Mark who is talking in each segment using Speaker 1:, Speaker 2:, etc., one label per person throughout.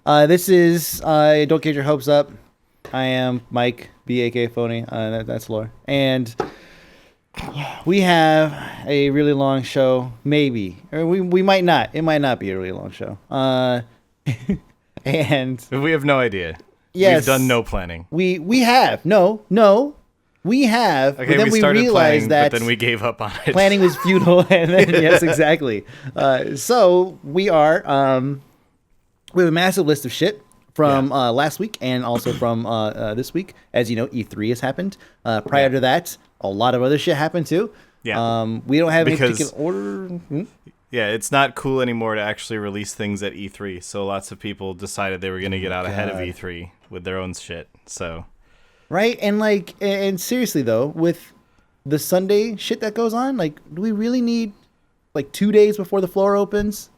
Speaker 1: This is Don't Get Your Hopes Up. I am Mike, B.A.K. Fony. That's Laura. And we have a really long show, maybe. Or we might not. It might not be a really long show. And
Speaker 2: We have no idea.
Speaker 1: yes.
Speaker 2: We've done no planning.
Speaker 1: We have. No. We have.
Speaker 2: Okay,
Speaker 1: but then
Speaker 2: we started
Speaker 1: realized
Speaker 2: planning,
Speaker 1: that
Speaker 2: but then we gave up on it.
Speaker 1: planning was futile. And then, yes, exactly. So we are... we have a massive list of shit from last week and also from this week. As you know, eThree has happened. Prior to that, a lot of other shit happened too.
Speaker 2: Yeah.
Speaker 1: We don't have any
Speaker 2: Because-
Speaker 1: particular order.
Speaker 2: Yeah, it's not cool anymore to actually release things at E3. So lots of people decided they were going to get out ahead of E3 with their own shit. So
Speaker 1: Right? And seriously though, with the Sunday shit that goes on, like, do we really need 2 days before the floor opens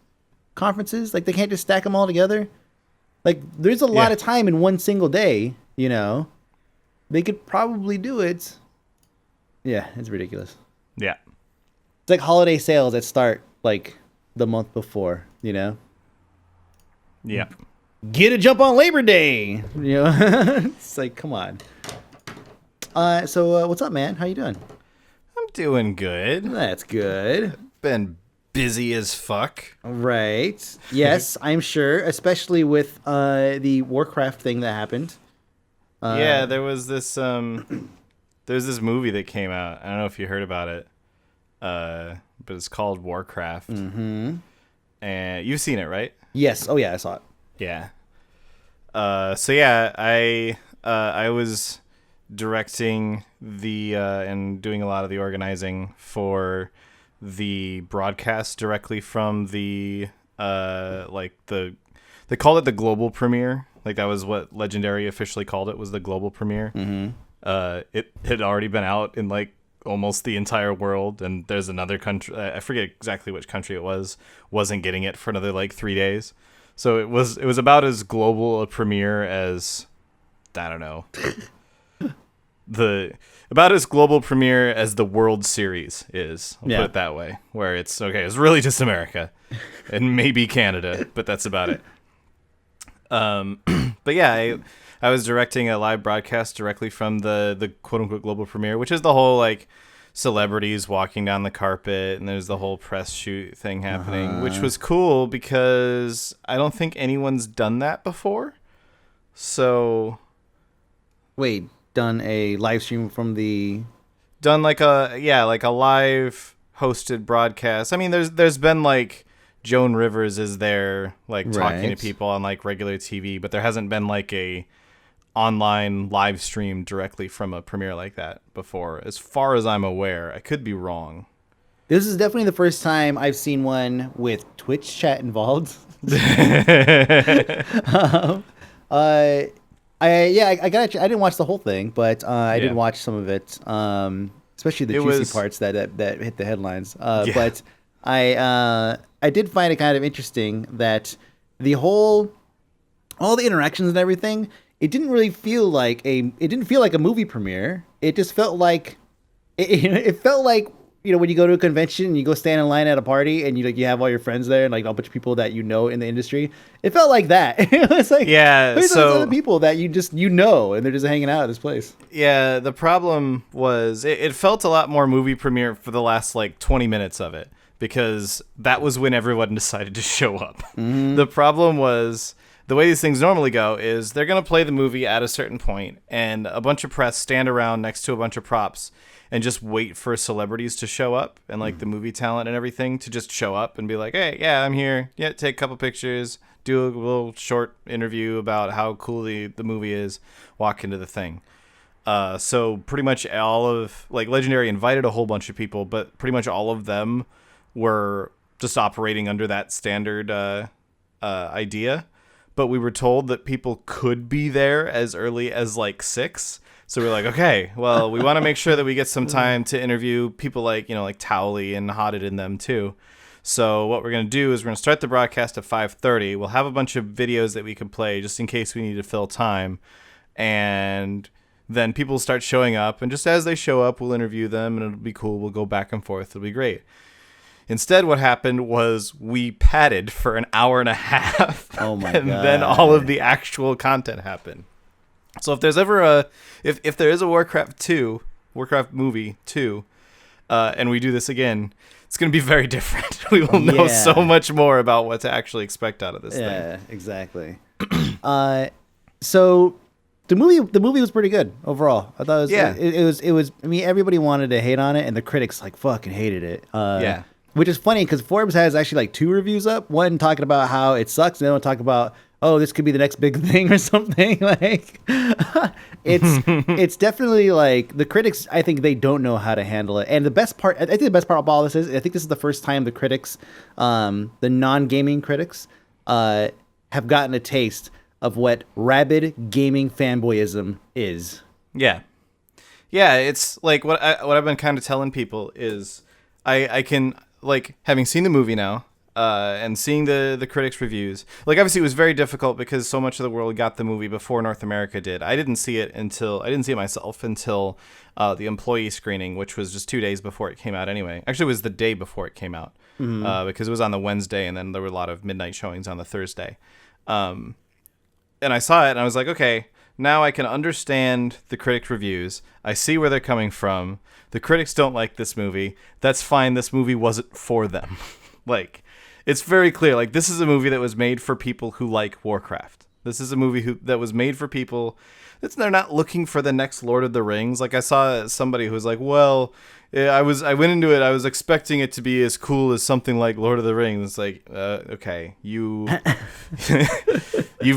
Speaker 1: conferences? Like, they can't just stack them all together? Like, there's a lot of time in one single day, you know? They could probably do it. Yeah, it's ridiculous.
Speaker 2: yeah.
Speaker 1: It's like holiday sales that start the month before, you know?
Speaker 2: Yeah.
Speaker 1: Get a jump on Labor Day, you know? It's like, come on. So what's up, man? How you doing?
Speaker 2: I'm doing good.
Speaker 1: That's good.
Speaker 2: Been busy as fuck.
Speaker 1: Right. Yes, I'm sure, especially with the Warcraft thing that happened.
Speaker 2: Yeah, there was this movie that came out. I don't know if you heard about it. But it's called Warcraft. Mm-hmm. And you've seen it, right?
Speaker 1: Yes. Oh, yeah, I saw it.
Speaker 2: Yeah. So yeah, I was directing the and doing a lot of the organizing for the broadcast directly from the they called it the global premiere. Like, that was what Legendary officially called it, was the global premiere. Mm-hmm. It had already been out in almost the entire world, and there's another country, I forget exactly which country it wasn't getting it for another 3 days. So it was about as global a premiere as, I don't know, about as global premiere as the World Series is. I'll put it that way, where it's really just America and maybe Canada, but that's about it. But yeah, I was directing a live broadcast directly from the quote unquote global premiere, which is the whole celebrities walking down the carpet, and there's the whole press shoot thing happening, which was cool because I don't think anyone's done that before. So
Speaker 1: Wait, done a live stream from the...
Speaker 2: done like a live hosted broadcast. I mean, there's been Joan Rivers is there talking to
Speaker 1: Right.
Speaker 2: people on regular TV, but there hasn't been a online live stream directly from a premiere like that before, as far as I'm aware. I could be wrong.
Speaker 1: This is definitely the first time I've seen one with Twitch chat involved. I got. I didn't watch the whole thing, but I did watch some of it, especially the juicy parts that hit the headlines. But I did find it kind of interesting that all the interactions and everything, it didn't really feel like a movie premiere. It just felt like it felt like, when you go to a convention and you go stand in line at a party and you have all your friends there and a bunch of people that in the industry. It felt like that. It was there's those other people that and they're just hanging out at this place.
Speaker 2: Yeah, the problem was it felt a lot more movie premiere for the last 20 minutes of it, because that was when everyone decided to show up. Mm-hmm. The problem was, the way these things normally go is they're going to play the movie at a certain point, and a bunch of press stand around next to a bunch of props and just wait for celebrities to show up, and the movie talent and everything to just show up and be like, hey, yeah, I'm here. Yeah, take a couple pictures, do a little short interview about how cool the movie is, walk into the thing. So pretty much all of Legendary invited a whole bunch of people, but pretty much all of them were just operating under that standard idea. But we were told that people could be there as early as 6. So we're like, okay, well, we want to make sure that we get some time to interview people like Towley and Hotted in them too. So what we're going to do is we're going to start the broadcast at 5:30. We'll have a bunch of videos that we can play just in case we need to fill time. And then people start showing up. And just as they show up, we'll interview them, and it'll be cool. We'll go back and forth. It'll be great. Instead, what happened was we padded for an hour and a half.
Speaker 1: Oh my
Speaker 2: and
Speaker 1: God.
Speaker 2: then all of the actual content happened. So if there's ever if there is a Warcraft movie 2, and we do this again, it's going to be very different. We will know so much more about what to actually expect out of this thing.
Speaker 1: Yeah, exactly. So the movie was pretty good overall. I thought it was. I mean, everybody wanted to hate on it, and the critics like fucking hated it. Which is funny because Forbes has actually like 2 reviews up. One talking about how it sucks, and the other one talking about, oh, this could be the next big thing or something. Like, it's definitely like the critics. I think they don't know how to handle it. And the best part, I think the best part of all this is, I think this is the first time the critics, the non-gaming critics, have gotten a taste of what rabid gaming fanboyism is.
Speaker 2: Yeah. It's like what I've been kind of telling people is, I can, like, having seen the movie now, and seeing the critics' reviews, like, obviously it was very difficult because so much of the world got the movie before North America did. I didn't see it myself until the employee screening, which was just 2 days before it came out anyway. Actually, it was the day before it came out, because it was on the Wednesday, and then there were a lot of midnight showings on the Thursday. And I saw it, and I was like, okay, now I can understand the critic reviews. I see where they're coming from. The critics don't like this movie. That's fine. This movie wasn't for them. Like, it's very clear. Like, this is a movie that was made for people who like Warcraft. This is a movie that was made for people. They're not looking for the next Lord of the Rings. Like, I saw somebody who was like, well, I went into it, I was expecting it to be as cool as something like Lord of the Rings. It's like, okay, you've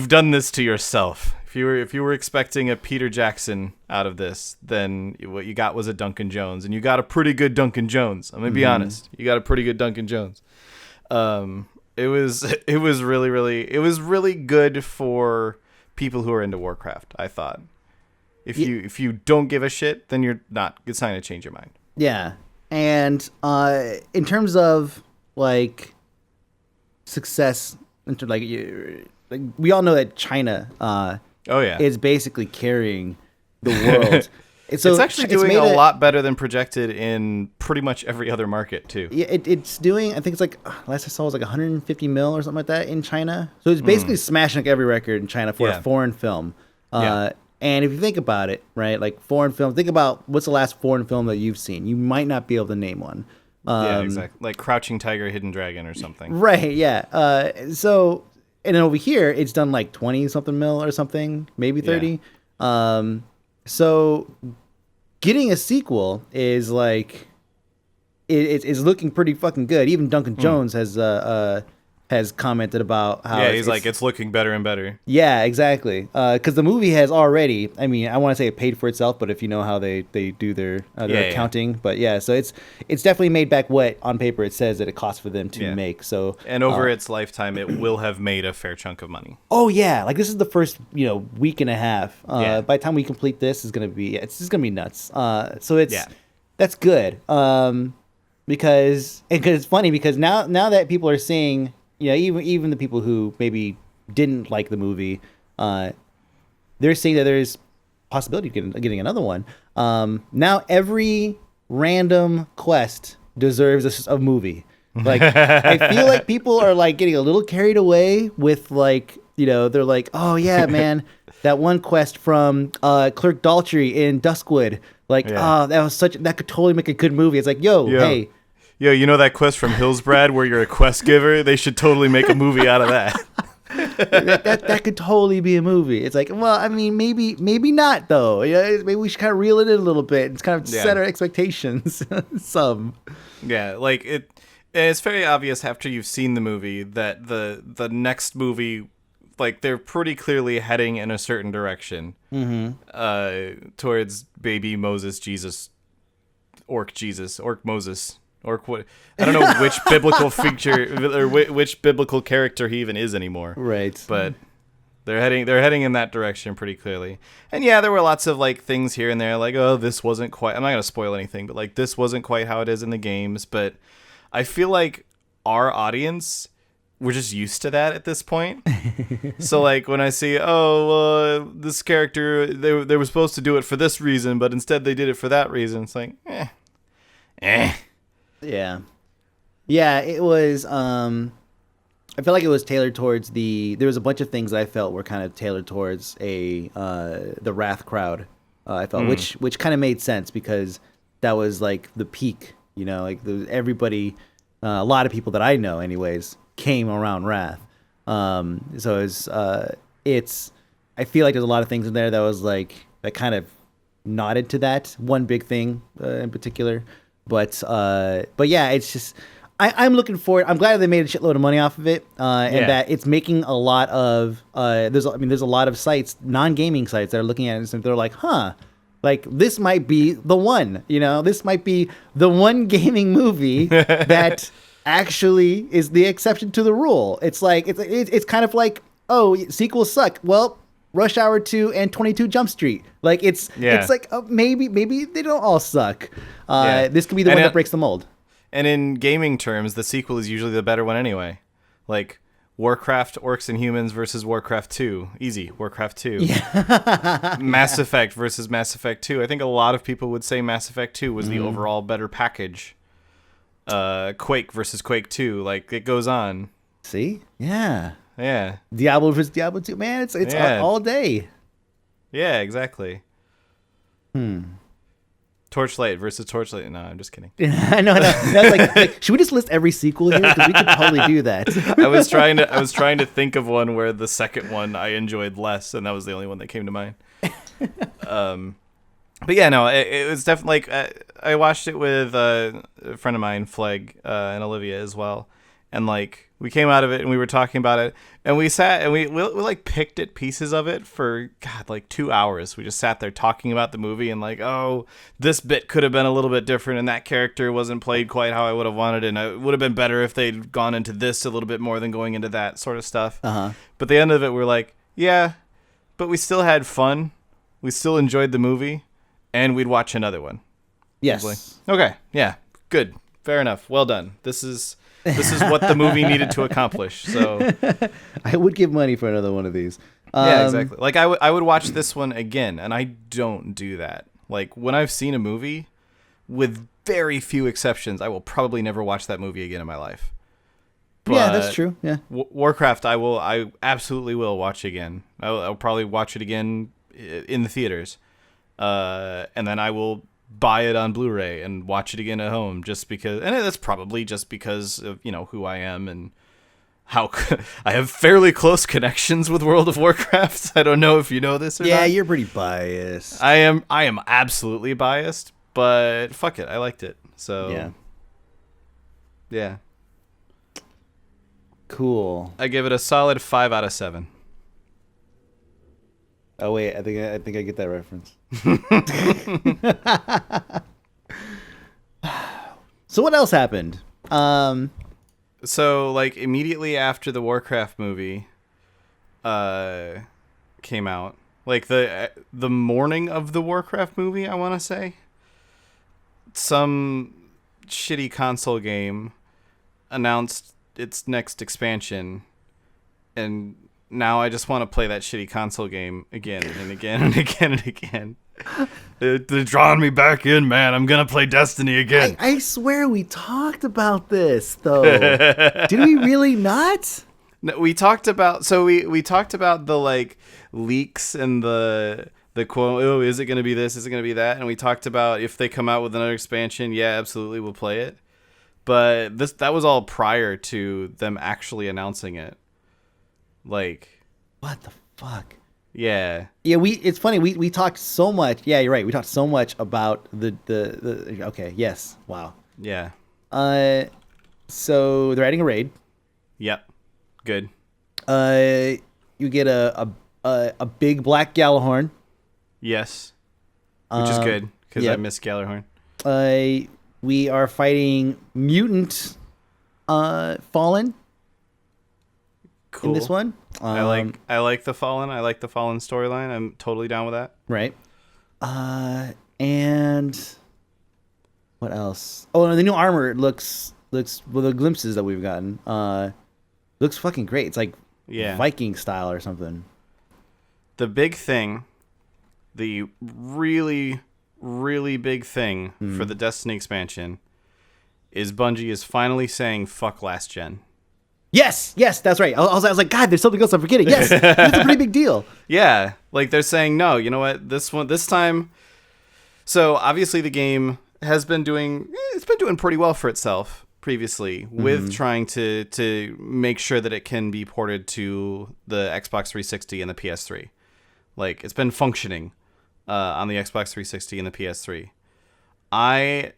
Speaker 2: done this to yourself. If you were expecting a Peter Jackson out of this, then what you got was a Duncan Jones, and you got a pretty good Duncan Jones. I'm gonna be honest, you got a pretty good Duncan Jones. It was really good for people who are into Warcraft. I thought, if you don't give a shit, then it's not gonna change your mind.
Speaker 1: Yeah, and in terms of like success, like we all know that China, is basically carrying the world. So
Speaker 2: it's actually doing a lot better than projected in pretty much every other market too.
Speaker 1: Yeah, it's doing. I think it's like, last I saw was like 150 mil or something like that in China. So it's basically smashing like every record in China for a foreign film. And if you think about it, right, like foreign films, think about what's the last foreign film that you've seen. You might not be able to name one.
Speaker 2: Yeah, exactly. Like Crouching Tiger, Hidden Dragon or something.
Speaker 1: Right, yeah. So, and then over here, it's done like 20-something mil or something, maybe 30. Yeah. So getting a sequel is like, it's looking pretty fucking good. Even Duncan Jones has commented about how
Speaker 2: he's like, it's looking better and better.
Speaker 1: Yeah, exactly. Because the movie has already, I mean, I want to say it paid for itself, but if you know how they do their accounting, but yeah, so it's definitely made back what on paper it says that it costs for them to make. So
Speaker 2: and over its lifetime, it will have made a fair chunk of money.
Speaker 1: Oh yeah, like this is the first week and a half. By the time we complete this, it's gonna be gonna be nuts. So that's good. Because it's funny because now that people are seeing. Even the people who maybe didn't like the movie, they're seeing that there's possibility of getting another one. Now every random quest deserves a movie. Like I feel like people are like getting a little carried away with like they're like, oh yeah, man, that one quest from Clerk Daltrey in Duskwood. Like that could totally make a good movie. It's like hey.
Speaker 2: Yo, you know that quest from Hillsbrad where you're a quest giver? They should totally make a movie out of that.
Speaker 1: that could totally be a movie. It's like, well, I mean, maybe not though. Maybe we should kind of reel it in a little bit and kind of set our expectations.
Speaker 2: Like it's very obvious after you've seen the movie that the next movie, like they're pretty clearly heading in a certain direction, towards baby Moses, Jesus, Orc Moses. Or what? I don't know which biblical figure or which biblical character he even is anymore.
Speaker 1: Right.
Speaker 2: But they're heading in that direction pretty clearly. And yeah, there were lots of like things here and there, like, oh, this wasn't quite. I'm not gonna spoil anything, but like this wasn't quite how it is in the games. But I feel like our audience, we're just used to that at this point. So like when I see, this character, they were supposed to do it for this reason, but instead they did it for that reason. It's like,
Speaker 1: Yeah. Yeah, it was. I feel like it was tailored towards the. There was a bunch of things that I felt were kind of tailored towards the Wrath crowd. I felt, which kind of made sense because that was like the peak. You know, like everybody, a lot of people that I know, anyways, came around Wrath. So it's. I feel like there's a lot of things in there that was like that kind of nodded to that one big thing in particular. But yeah, it's just. I'm looking forward. I'm glad they made a shitload of money off of it, and that it's making a lot of. There's a lot of sites, non-gaming sites, that are looking at it and they're like, huh, like this might be the one. You know, this might be the one gaming movie that actually is the exception to the rule. It's like it's kind of like, oh, sequels suck. Well, Rush Hour 2 and 22 Jump Street. Like it's like maybe they don't all suck. This could be the one that breaks the mold.
Speaker 2: And in gaming terms, the sequel is usually the better one anyway. Like Warcraft, Orcs and Humans versus Warcraft 2. Easy, Warcraft 2. Yeah. Mass Effect versus Mass Effect 2. I think a lot of people would say Mass Effect 2 was the overall better package. Quake versus Quake 2. Like, it goes on.
Speaker 1: See? Yeah.
Speaker 2: Yeah.
Speaker 1: Diablo versus Diablo 2. Man, it's all day.
Speaker 2: Yeah, exactly. Torchlight versus Torchlight. No, I'm just kidding.
Speaker 1: I know. That's like, should we just list every sequel here? Because we could probably do that.
Speaker 2: I was trying to think of one where the second one I enjoyed less, and that was the only one that came to mind. But yeah, no, it was definitely like I watched it with a friend of mine, Fleg, and Olivia as well, and like we came out of it and we were talking about it, and we sat and we like picked at pieces of it for like 2 hours. We just sat there talking about the movie and like, oh, this bit could have been a little bit different, and that character wasn't played quite how I would have wanted, and it would have been better if they'd gone into this a little bit more than going into that sort of stuff. But at the end of it, we're like, yeah, but we still had fun. We still enjoyed the movie. And we'd watch another one.
Speaker 1: Yes.
Speaker 2: Like, okay. Yeah. Good. Fair enough. Well done. This is what the movie needed to accomplish. So
Speaker 1: I would give money for another one of these.
Speaker 2: Yeah, exactly. Like I would watch this one again, and I don't do that. Like when I've seen a movie, with very few exceptions, I will probably never watch that movie again in my life. But
Speaker 1: yeah, that's true. Yeah.
Speaker 2: Warcraft, I absolutely will watch again. I'll probably watch it again in the theaters. And then I will buy it on Blu-ray and watch it again at home just because, and that's probably just because of, you know, who I am and how I have fairly close connections with World of Warcraft. I don't know if you know this or not.
Speaker 1: Yeah, you're pretty biased.
Speaker 2: I am absolutely biased, but fuck it. I liked it. So yeah.
Speaker 1: Cool.
Speaker 2: I give it a solid 5 out of 7.
Speaker 1: Oh wait, I think I get that reference. So what else happened?
Speaker 2: So like immediately after the Warcraft movie came out, like the morning of the Warcraft movie, I want to say, some shitty console game announced its next expansion, and now I just want to play that shitty console game again and again and again and again. They're drawing me back in, man. I'm going to play Destiny again.
Speaker 1: I swear we talked about this, though. Did we really not?
Speaker 2: No, we talked about... So we talked about the, like, leaks and the quote, oh, is it going to be this? Is it going to be that? And we talked about if they come out with another expansion, yeah, absolutely, we'll play it. But that was all prior to them actually announcing it. Like,
Speaker 1: what the fuck?
Speaker 2: Yeah.
Speaker 1: Yeah, it's funny, we talked so much. Yeah, you're right. We talked so much about the okay, yes. Wow.
Speaker 2: Yeah.
Speaker 1: So they're adding a raid.
Speaker 2: Yep. Good.
Speaker 1: You get a big black Gjallarhorn.
Speaker 2: Yes. Which is good cuz I miss Gjallarhorn.
Speaker 1: We are fighting mutant Fallen.
Speaker 2: Cool.
Speaker 1: In this one,
Speaker 2: I like the Fallen. I like the Fallen storyline. I'm totally down with that.
Speaker 1: Right. And what else? Oh, and the new armor looks well, the glimpses that we've gotten looks fucking great. It's like Viking style or something.
Speaker 2: The big thing, the really really big thing for the Destiny expansion is Bungie is finally saying fuck last gen.
Speaker 1: Yes, that's right. I was like, God, there's something else I'm forgetting. Yes, it's a pretty big deal.
Speaker 2: Yeah, like they're saying, no, you know what? This time. So obviously the game has been doing pretty well for itself previously with trying to make sure that it can be ported to the Xbox 360 and the PS3. Like it's been functioning on the Xbox 360 and the PS3. I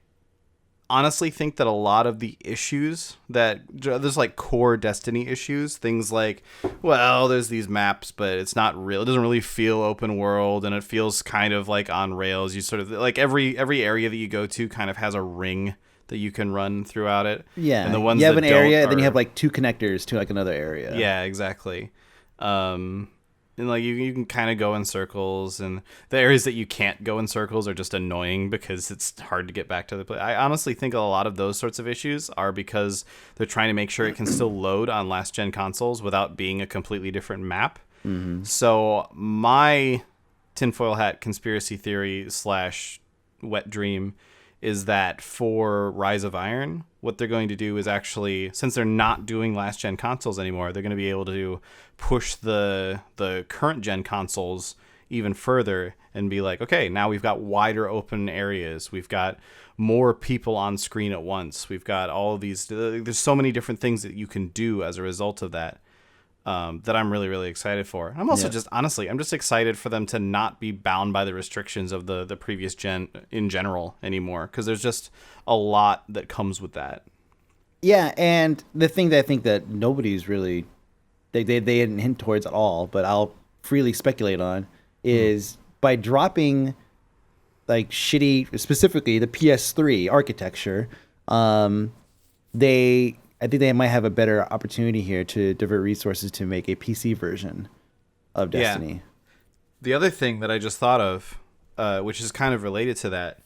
Speaker 2: honestly think that a lot of the issues that there's like core Destiny issues, things like, well, there's these maps, but it's not real. It doesn't really feel open world, and it feels kind of like on rails. You sort of like every area that you go to kind of has a ring that you can run throughout it.
Speaker 1: Yeah,
Speaker 2: and the ones
Speaker 1: you have
Speaker 2: that
Speaker 1: an area,
Speaker 2: don't
Speaker 1: and then you have like 2 connectors to like another area.
Speaker 2: Yeah, exactly. And like you can kind of go in circles, and the areas that you can't go in circles are just annoying because it's hard to get back to the place. I honestly think a lot of those sorts of issues are because they're trying to make sure it can still load on last gen consoles without being a completely different map. So my tinfoil hat conspiracy theory / wet dream is that for Rise of Iron, what they're going to do is actually, since they're not doing last gen consoles anymore, they're going to be able to push the current gen consoles even further and be like, okay, now we've got wider open areas. We've got more people on screen at once. We've got all of these, there's so many different things that you can do as a result of that. That I'm really, really excited for. I'm also I'm just excited for them to not be bound by the restrictions of the previous gen in general anymore, because there's just a lot that comes with that.
Speaker 1: Yeah, and the thing that I think that nobody's really, they didn't hint towards at all, but I'll freely speculate on, is by dropping like shitty, specifically the PS3 architecture, I think they might have a better opportunity here to divert resources to make a PC version of Destiny. Yeah.
Speaker 2: The other thing that I just thought of, which is kind of related to that,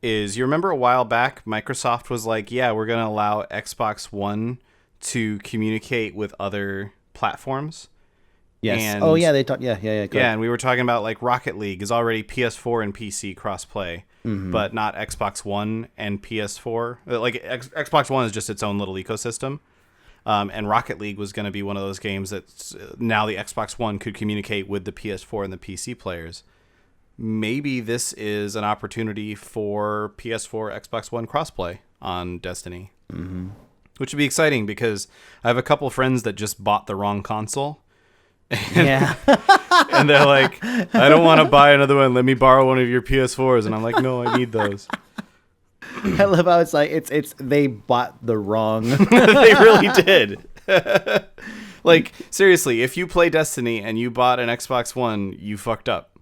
Speaker 2: is you remember a while back, Microsoft was like, yeah, we're going to allow Xbox One to communicate with other platforms.
Speaker 1: Yes.
Speaker 2: And,
Speaker 1: they talked. Yeah.
Speaker 2: Yeah, and we were talking about like Rocket League is already PS4 and PC cross-play. But not Xbox One and PS4. Like Xbox One is just its own little ecosystem. And Rocket League was going to be one of those games that now the Xbox One could communicate with the PS4 and the PC players. Maybe this is an opportunity for PS4, Xbox One crossplay on Destiny. Which would be exciting because I have a couple friends that just bought the wrong console.
Speaker 1: Yeah.
Speaker 2: And they're like, I don't want to buy another one. Let me borrow one of your PS4s. And I'm like, no, I need those.
Speaker 1: I love how it's like, it's they bought the wrong.
Speaker 2: They really did. Like, seriously, if you play Destiny and you bought an Xbox One, you fucked up.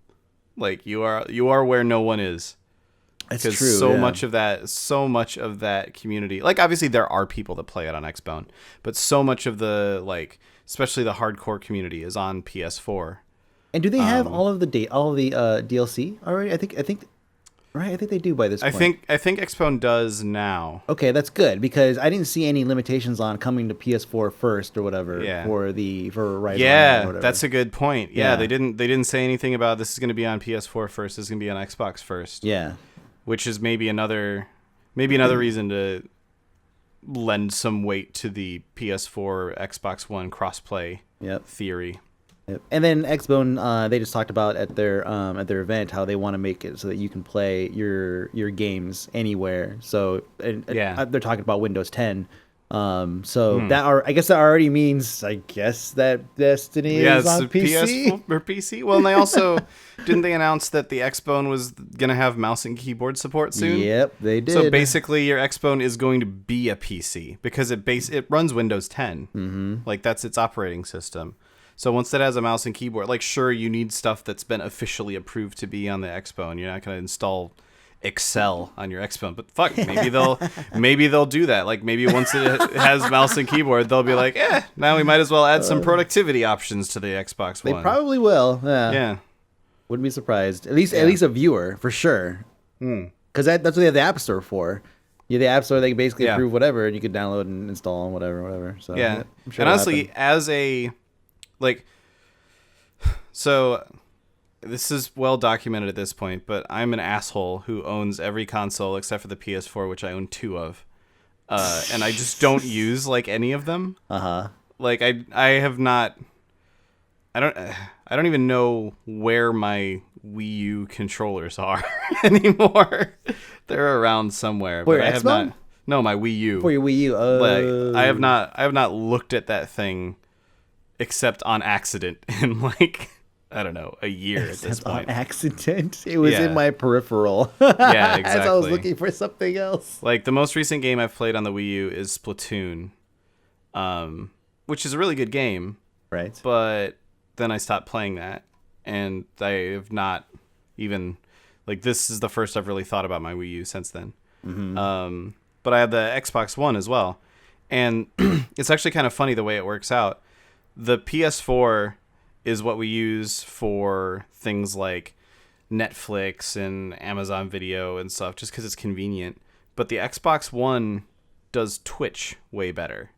Speaker 2: Like, you are where no one is.
Speaker 1: That's true.
Speaker 2: Because so much of that community, like, obviously there are people that play it on Xbone, but so much of the, like, especially the hardcore community is on PS4.
Speaker 1: And do they have all of the DLC already? I think right. I think they do by this point.
Speaker 2: I think Xbone does now.
Speaker 1: Okay, that's good because I didn't see any limitations on coming to PS4 first or whatever for Rise.
Speaker 2: Yeah,
Speaker 1: or whatever.
Speaker 2: That's a good point. Yeah, they didn't say anything about this is going to be on PS4 first. This is going to be on Xbox first.
Speaker 1: Yeah,
Speaker 2: which is maybe another reason to lend some weight to the PS4 Xbox One crossplay theory.
Speaker 1: Yep. And then Xbone, they just talked about at their event how they want to make it so that you can play your games anywhere. So they're talking about Windows 10. I guess that already means that Destiny is on PC.
Speaker 2: PS4 or PC. Well, and they also didn't they announce that the Xbone was gonna have mouse and keyboard support soon?
Speaker 1: Yep, they did.
Speaker 2: So basically, your Xbone is going to be a PC because it runs Windows 10.
Speaker 1: Mm-hmm.
Speaker 2: Like that's its operating system. So once it has a mouse and keyboard, like sure you need stuff that's been officially approved to be on the Xbone. You're not gonna install Excel on your Xbone, but fuck, maybe they'll do that. Like maybe once it has mouse and keyboard, they'll be like, now we might as well add some productivity options to the Xbox One.
Speaker 1: They probably will.
Speaker 2: Yeah.
Speaker 1: Wouldn't be surprised. At least a viewer for sure. Because that's what they have the App Store for. Yeah, the App Store they can basically approve whatever, and you can download and install and whatever. So
Speaker 2: yeah,
Speaker 1: I'm sure
Speaker 2: and honestly, as a so. This is well documented at this point, but I'm an asshole who owns every console except for the PS4, which I own 2 of. and I just don't use like any of them. Like I have not. I don't even know where my Wii U controllers are anymore. They're around somewhere,
Speaker 1: but
Speaker 2: I have not. No, my Wii U.
Speaker 1: For your Wii U.
Speaker 2: Like I have not looked at that thing except on accident in like I don't know, a year at this point.
Speaker 1: On accident. It was in my peripheral.
Speaker 2: Yeah, exactly.
Speaker 1: As I was looking for something else.
Speaker 2: Like the most recent game I've played on the Wii U is Splatoon, which is a really good game.
Speaker 1: Right.
Speaker 2: But then I stopped playing that, and I have not even like this is the first I've really thought about my Wii U since then. But I have the Xbox One as well, and it's actually kind of funny the way it works out. The PS4 is what we use for things like Netflix and Amazon Video and stuff, just because it's convenient. But the Xbox One does Twitch way better.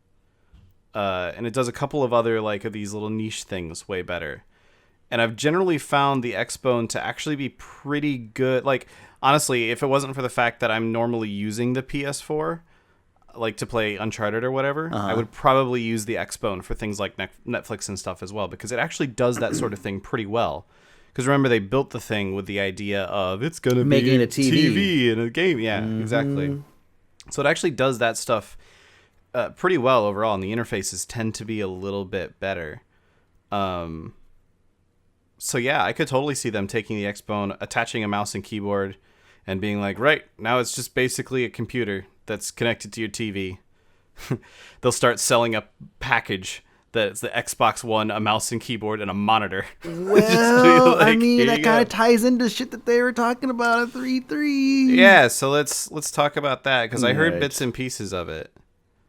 Speaker 2: And it does a couple of other like of these little niche things way better. And I've generally found the Xbone to actually be pretty good. Like, honestly, if it wasn't for the fact that I'm normally using the PS4, like to play Uncharted or whatever, I would probably use the Xbone for things like Netflix and stuff as well, because it actually does that sort of thing pretty well. Because remember, they built the thing with the idea of it's going to be a TV and a game. Yeah, exactly. So it actually does that stuff pretty well overall, and the interfaces tend to be a little bit better. So yeah, I could totally see them taking the Xbone, attaching a mouse and keyboard, and being like, right, now it's just basically a computer that's connected to your TV. They'll start selling a package that's the Xbox One, a mouse and keyboard, and a monitor.
Speaker 1: Well, like, I mean, that kind of ties into shit that they were talking about at eThree.
Speaker 2: Yeah, so let's talk about that, because I heard bits and pieces of it.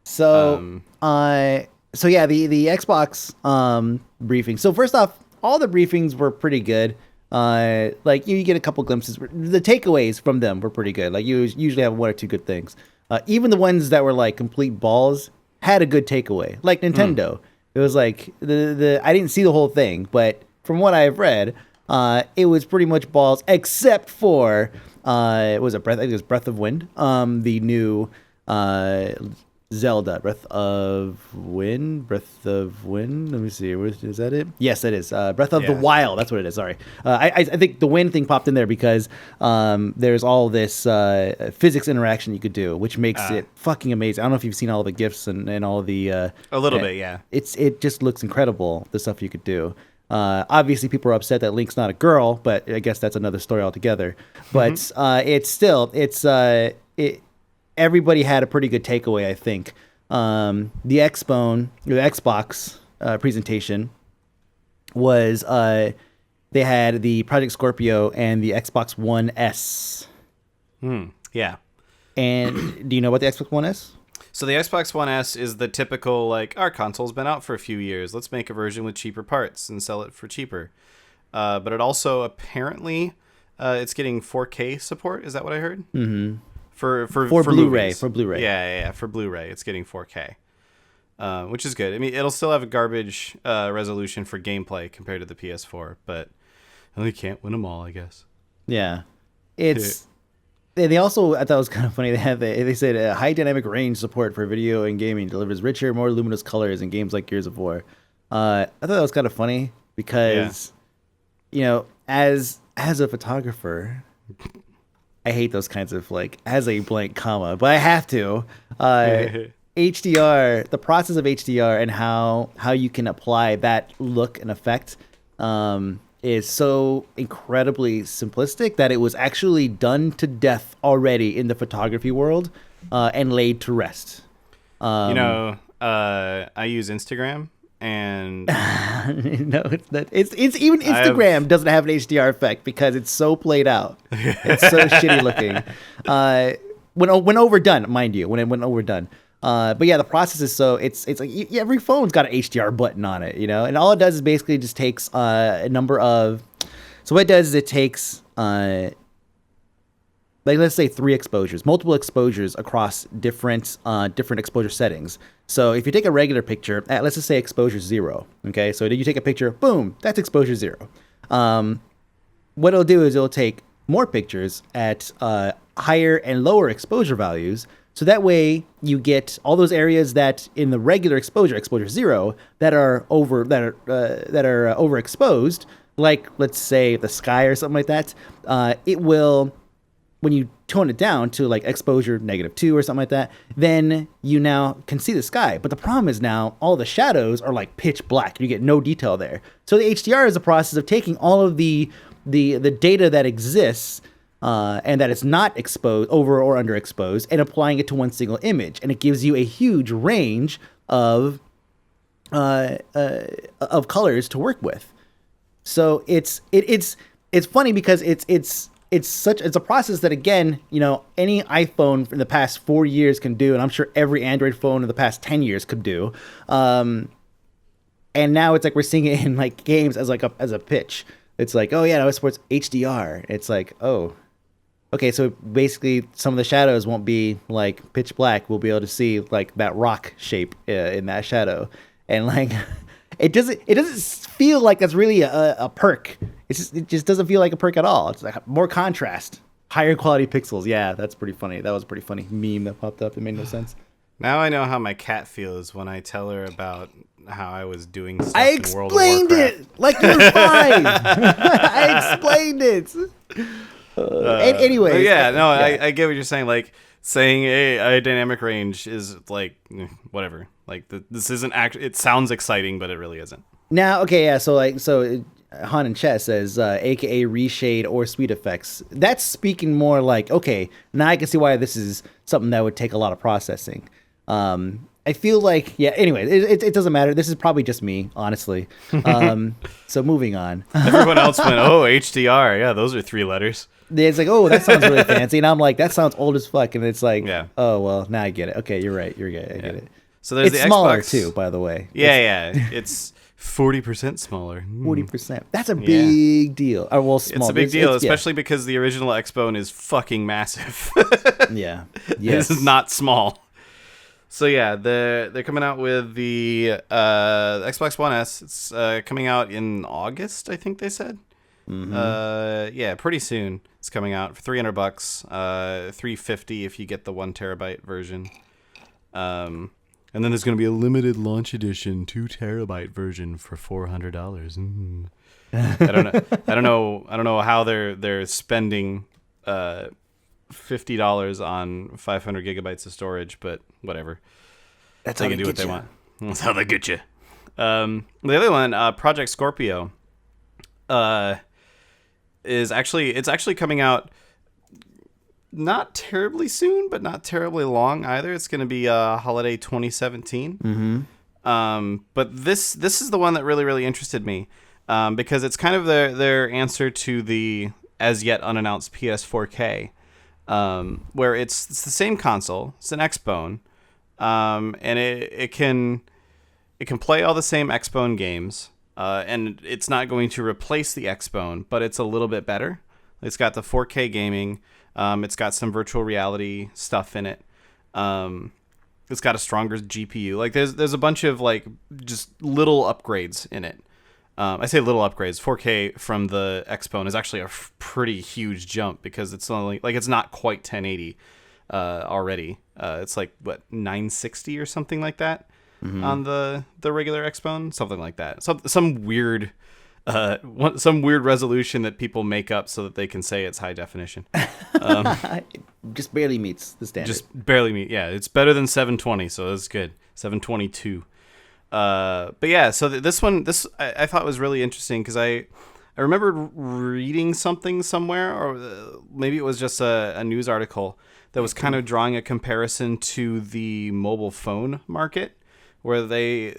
Speaker 1: So, the Xbox briefing. So first off, all the briefings were pretty good. Like you get a couple glimpses. The takeaways from them were pretty good. Like you usually have one or two good things. Even the ones that were like complete balls had a good takeaway. Like Nintendo, it was like the I didn't see the whole thing, but from what I've read, it was pretty much balls except for it was Breath. I think it was Breath of Wind. The new Zelda, Breath of Wind. Let me see. Is that it? Yes, it is. Breath of the Wild. That's what it is. Sorry. I think the wind thing popped in there because there's all this physics interaction you could do, which makes it fucking amazing. I don't know if you've seen all the GIFs and all the... a
Speaker 2: little bit, yeah.
Speaker 1: It just looks incredible, the stuff you could do. Obviously, people are upset that Link's not a girl, but I guess that's another story altogether. But everybody had a pretty good takeaway, I think. The Xbox presentation was they had the Project Scorpio and the Xbox One S.
Speaker 2: Yeah.
Speaker 1: And do you know about the Xbox One S?
Speaker 2: So the Xbox One S is the typical, like, our console's been out for a few years. Let's make a version with cheaper parts and sell it for cheaper. But it also apparently it's getting 4K support. Is that what I heard?
Speaker 1: Mm-hmm.
Speaker 2: For
Speaker 1: Blu-ray.
Speaker 2: Movies.
Speaker 1: For Blu-ray.
Speaker 2: Yeah. For Blu-ray, it's getting 4K, which is good. I mean, it'll still have a garbage resolution for gameplay compared to the PS4, but they can't win them all, I guess.
Speaker 1: Yeah, it's. They also, I thought it was kind of funny. They said high dynamic range support for video and gaming delivers richer, more luminous colors in games like Gears of War. I thought that was kind of funny because, as a photographer. I hate those kinds of as a blank comma, but I have to. HDR, the process of HDR and how you can apply that look and effect is so incredibly simplistic that it was actually done to death already in the photography world and laid to rest.
Speaker 2: I use Instagram. And
Speaker 1: no, it's even Instagram doesn't have an HDR effect because it's so played out. It's so shitty looking. When overdone, mind you, when overdone. But yeah, the process is so it's like every phone's got an HDR button on it, and all it does is basically just takes a number of. So what it does is it takes let's say 3 exposures, multiple exposures across different exposure settings. So if you take a regular picture at, let's just say exposure 0, okay? So you take a picture, boom, that's exposure 0. What it'll do is it'll take more pictures at higher and lower exposure values So that way you get all those areas that in the regular exposure 0, that are overexposed, like let's say the sky or something like that. It will, when you tone it down to like exposure -2 or something like that, then you now can see the sky. But the problem is now all the shadows are like pitch black. You get no detail there. So the HDR is a process of taking all of the data that exists and that is not exposed, over or underexposed, and applying it to one single image, and it gives you a huge range of colors to work with. So it's funny because it's a process that, again, any iPhone in the past 4 years can do, and I'm sure every Android phone in the past 10 years could do. And now it's like we're seeing it in like games as a pitch. It's like, oh yeah, now it supports HDR. It's like, oh, okay, so basically some of the shadows won't be like pitch black. We'll be able to see like that rock shape in that shadow, and like it doesn't feel like that's really a perk. It just doesn't feel like a perk at all. It's like more contrast, higher quality pixels. Yeah, that's pretty funny. That was a pretty funny meme that popped up. It made no sense.
Speaker 2: Now I know how my cat feels when I tell her about how I was doing stuff
Speaker 1: I
Speaker 2: in World of Warcraft.
Speaker 1: explained it like you were 5. I explained it. Anyways,
Speaker 2: yeah, no, yeah. I get what you're saying. Like saying a dynamic range is like whatever. Like this isn't actually. It sounds exciting, but it really isn't.
Speaker 1: Now, okay, yeah. So Han in chat says, AKA reshade or speed effects. That's speaking more like, okay, now I can see why this is something that would take a lot of processing. I feel like, yeah, anyway, it doesn't matter. This is probably just me, honestly. So moving on.
Speaker 2: Everyone else went, oh, HDR. Yeah, those are 3 letters.
Speaker 1: It's like, oh, that sounds really fancy. And I'm like, that sounds old as fuck. And it's like,
Speaker 2: yeah.
Speaker 1: Oh, well, now I get it. Okay, you're right. You're good. I get it.
Speaker 2: So there's
Speaker 1: it's
Speaker 2: the
Speaker 1: smaller
Speaker 2: Xbox
Speaker 1: too, by the way.
Speaker 2: Yeah. It's 40% smaller.
Speaker 1: 40%. That's a big deal. Or, well, small.
Speaker 2: It's a big deal, especially because the original Xbone is fucking massive.
Speaker 1: Yeah. Yes.
Speaker 2: This is not small. So yeah, they're coming out with the Xbox One S. It's coming out in August, I think they said. Mm-hmm. Yeah, pretty soon. It's coming out for $300, $350 if you get the 1 terabyte version. And then there's going to be a limited launch edition 2 terabyte version for $400. I don't know how they're spending $50 on 500 gigabytes of storage, but whatever.
Speaker 1: That's
Speaker 2: they
Speaker 1: how
Speaker 2: can
Speaker 1: they
Speaker 2: do what
Speaker 1: get
Speaker 2: they
Speaker 1: you.
Speaker 2: want. That's how they get you. The other one, Project Scorpio, is actually coming out not terribly soon, but not terribly long either. It's going to be holiday 2017.
Speaker 1: Mm-hmm.
Speaker 2: But this is the one that really, really interested me, because it's kind of their answer to the as yet unannounced PS4K, where it's the same console. It's an Xbone, and it can play all the same Xbone games, and it's not going to replace the Xbone, but it's a little bit better. It's got the 4K gaming. It's got some virtual reality stuff in it. It's got a stronger GPU. Like there's a bunch of like just little upgrades in it. I say little upgrades. 4K from the Xbone is actually a pretty huge jump because it's only like it's not quite 1080 already. It's like what 960 or something like that on the regular Xbone, something like that. Some weird resolution that people make up so that they can say it's high definition.
Speaker 1: Just barely meets the standard.
Speaker 2: Just barely meet. Yeah, it's better than 720, so that's good. 722. But yeah, so this I thought was really interesting because I remembered reading something somewhere, or maybe it was just a news article that was kind of drawing a comparison to the mobile phone market, where they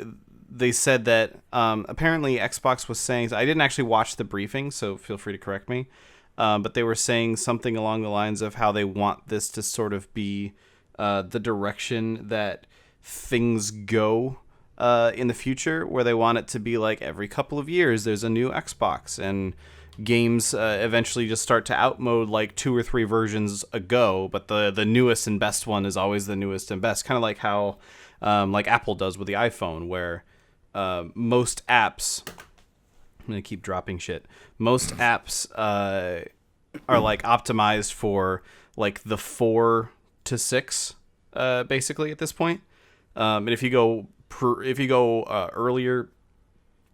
Speaker 2: said that apparently Xbox was saying, I didn't actually watch the briefing, so feel free to correct me, but they were saying something along the lines of how they want this to sort of be the direction that things go in the future, where they want it to be like every couple of years there's a new Xbox, and games eventually just start to outmode like 2 or 3 versions ago, but the newest and best one is always the newest and best, kind of like how like Apple does with the iPhone, where most apps, I'm gonna keep dropping shit, most apps are like optimized for like the 4 to 6
Speaker 3: basically at this point. And if you go earlier,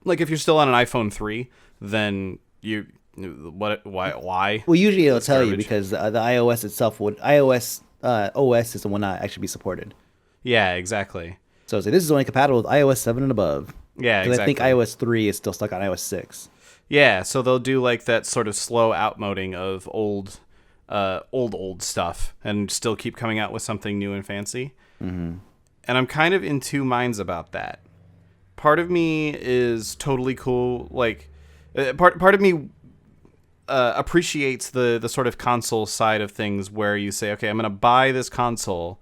Speaker 3: like if you're still on an iPhone 3, then why?
Speaker 1: Well, usually it'll tell you because the iOS itself iOS OS is the one not actually be supported.
Speaker 3: Yeah, exactly.
Speaker 1: So this is only compatible with iOS 7 and above.
Speaker 3: Yeah, exactly.
Speaker 1: I think iOS 3 is still stuck on iOS 6.
Speaker 3: Yeah, so they'll do like that sort of slow outmoding of old stuff and still keep coming out with something new and fancy.
Speaker 1: Mm-hmm.
Speaker 3: And I'm kind of in two minds about that. Part of me is totally cool. Like, part of me appreciates the sort of console side of things where you say, okay, I'm going to buy this console.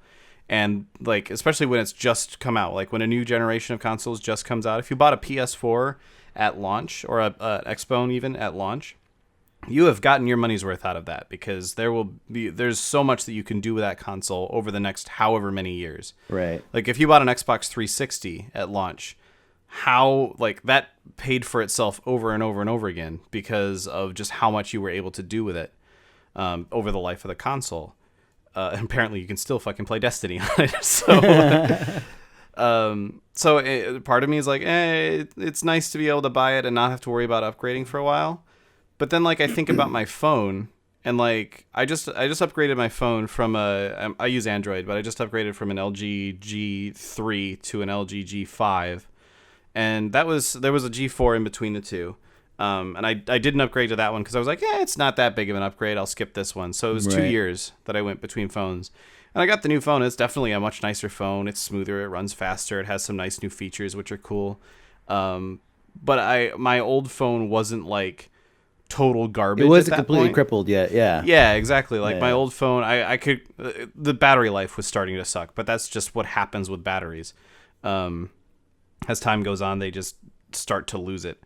Speaker 3: And like, especially when it's just come out, like when a new generation of consoles just comes out, if you bought a PS4 at launch or a Xbone even at launch, you have gotten your money's worth out of that because there's so much that you can do with that console over the next however many years.
Speaker 1: Right.
Speaker 3: Like if you bought an Xbox 360 at launch, how like that paid for itself over and over and over again because of just how much you were able to do with it over the life of the console. And apparently you can still fucking play Destiny on it. So, part of me is like, it's nice to be able to buy it and not have to worry about upgrading for a while. But then, like, I think about my phone, and like, I just upgraded my phone from I use Android, but I just upgraded from an LG G3 to an LG G5, and there was a G4 in between the two. And I didn't upgrade to that one because I was like, it's not that big of an upgrade. I'll skip this one. So it was 2 years that I went between phones. And I got the new phone. It's definitely a much nicer phone. It's smoother. It runs faster. It has some nice new features, which are cool. But my old phone wasn't like total garbage.
Speaker 1: It wasn't
Speaker 3: at that
Speaker 1: completely
Speaker 3: point.
Speaker 1: crippled yet. Yeah.
Speaker 3: Yeah, exactly. Like my old phone, I could, the battery life was starting to suck, but that's just what happens with batteries. As time goes on, they just start to lose it.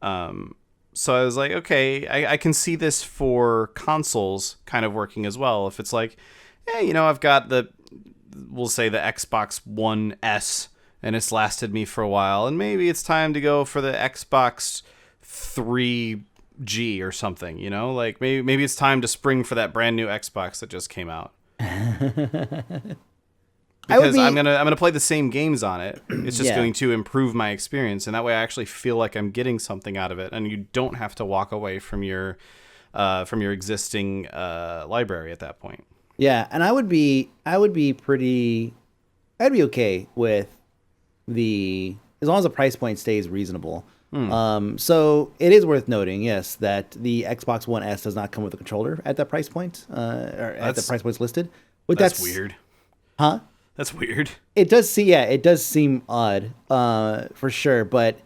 Speaker 3: So I was like, okay, I can see this for consoles kind of working as well. If it's like, I've got we'll say the Xbox One S and it's lasted me for a while and maybe it's time to go for the Xbox 3G or something, like maybe it's time to spring for that brand new Xbox that just came out. Because I'm gonna play the same games on it. It's just going to improve my experience, and that way I actually feel like I'm getting something out of it, and you don't have to walk away from your existing library at that point.
Speaker 1: Yeah, and I'd be okay with as long as the price point stays reasonable. So it is worth noting, yes, that the Xbox One S does not come with a controller at that price point, or at the price points listed. But
Speaker 3: that's weird.
Speaker 1: Huh?
Speaker 3: That's weird.
Speaker 1: It does seem odd, for sure. But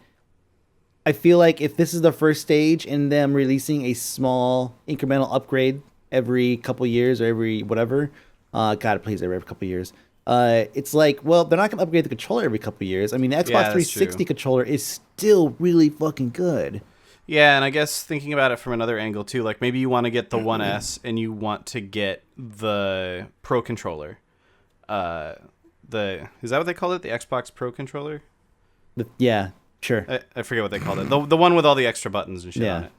Speaker 1: I feel like if this is the first stage in them releasing a small incremental upgrade every couple years or every whatever, God, please, every couple years, it's like, well, they're not going to upgrade the controller every couple years. I mean, the Xbox 360 controller is still really fucking good.
Speaker 3: Yeah, and I guess thinking about it from another angle too, like maybe you want to get the One S and you want to get the Pro controller. Is that what they called it? The Xbox Pro controller?
Speaker 1: Yeah, sure.
Speaker 3: I forget what they called it. The one with all the extra buttons and shit on it.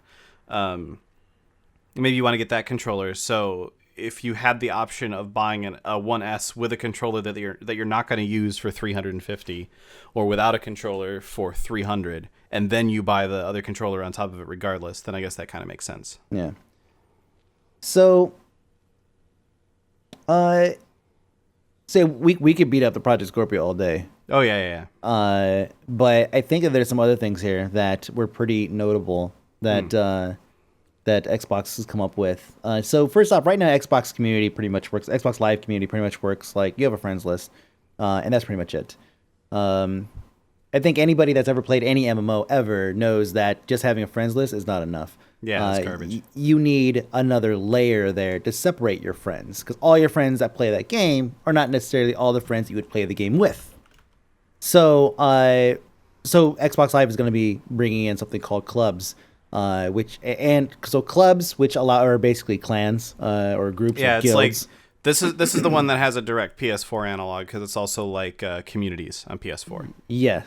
Speaker 3: Maybe you want to get that controller. So if you had the option of buying a One S with a controller that you're not going to use for $350, or without a controller for $300, and then you buy the other controller on top of it regardless, then I guess that kind of makes sense.
Speaker 1: Yeah. So, say we could beat up the Project Scorpio all day.
Speaker 3: Oh yeah.
Speaker 1: But I think that there's some other things here that were pretty notable that that Xbox has come up with. So first off, right now Xbox community pretty much works. Xbox Live community pretty much works like you have a friends list, and that's pretty much it. I think anybody that's ever played any MMO ever knows that just having a friends list is not enough.
Speaker 3: Yeah, that's garbage.
Speaker 1: You need another layer there to separate your friends, because all your friends that play that game are not necessarily all the friends that you would play the game with. So Xbox Live is going to be bringing in something called clubs, clubs which are basically clans or groups.
Speaker 3: Yeah,
Speaker 1: of
Speaker 3: it's
Speaker 1: guilds.
Speaker 3: like this is the one that has a direct PS4 analog because it's also like communities on PS4.
Speaker 1: Yeah.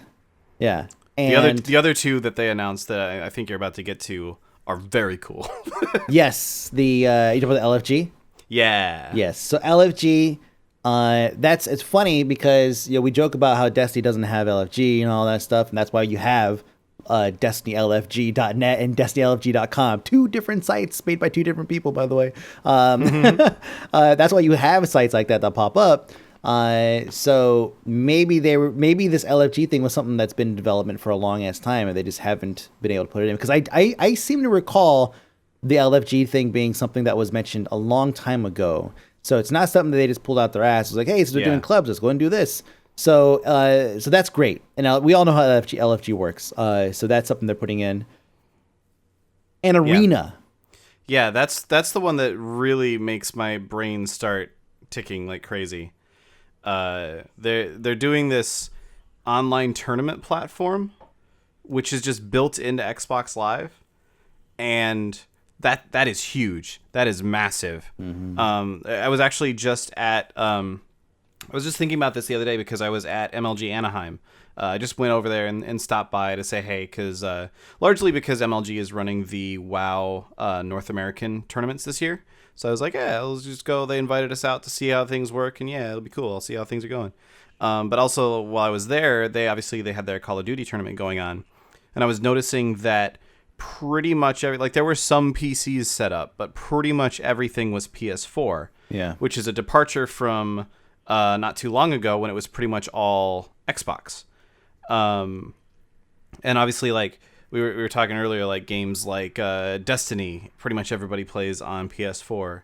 Speaker 1: And
Speaker 3: the other two that they announced that I think you're about to get to are very cool.
Speaker 1: Yes, you talking about the LFG?
Speaker 3: Yeah.
Speaker 1: Yes. So LFG, It's funny because we joke about how Destiny doesn't have LFG and all that stuff, and that's why you have DestinyLFG.net and DestinyLFG.com, 2 different sites made by 2 different people, by the way. That's why you have sites like that pop up. So maybe this LFG thing was something that's been in development for a long ass time, and they just haven't been able to put it in. Because I seem to recall the LFG thing being something that was mentioned a long time ago. So it's not something that they just pulled out their ass. It's like, hey, so they're doing clubs, let's go and do this. So so that's great. And we all know how LFG works. So that's something they're putting in. An arena.
Speaker 3: Yeah, that's the one that really makes my brain start ticking like crazy. They're doing this online tournament platform, which is just built into Xbox Live, and that is huge. That is massive. Mm-hmm. I was actually just at I was just thinking about this the other day because I was at MLG Anaheim. I just went over there and stopped by to say hey, because largely because MLG is running the WoW North American tournaments this year. So I was like, yeah, let's just go. They invited us out to see how things work, and yeah, it'll be cool. I'll see how things are going. But also, while I was there, they had their Call of Duty tournament going on, and I was noticing that pretty much there were some PCs set up, but pretty much everything was PS4.
Speaker 1: Yeah,
Speaker 3: which is a departure from not too long ago when it was pretty much all Xbox. And obviously, like we were talking earlier, like games like Destiny, pretty much everybody plays on PS4.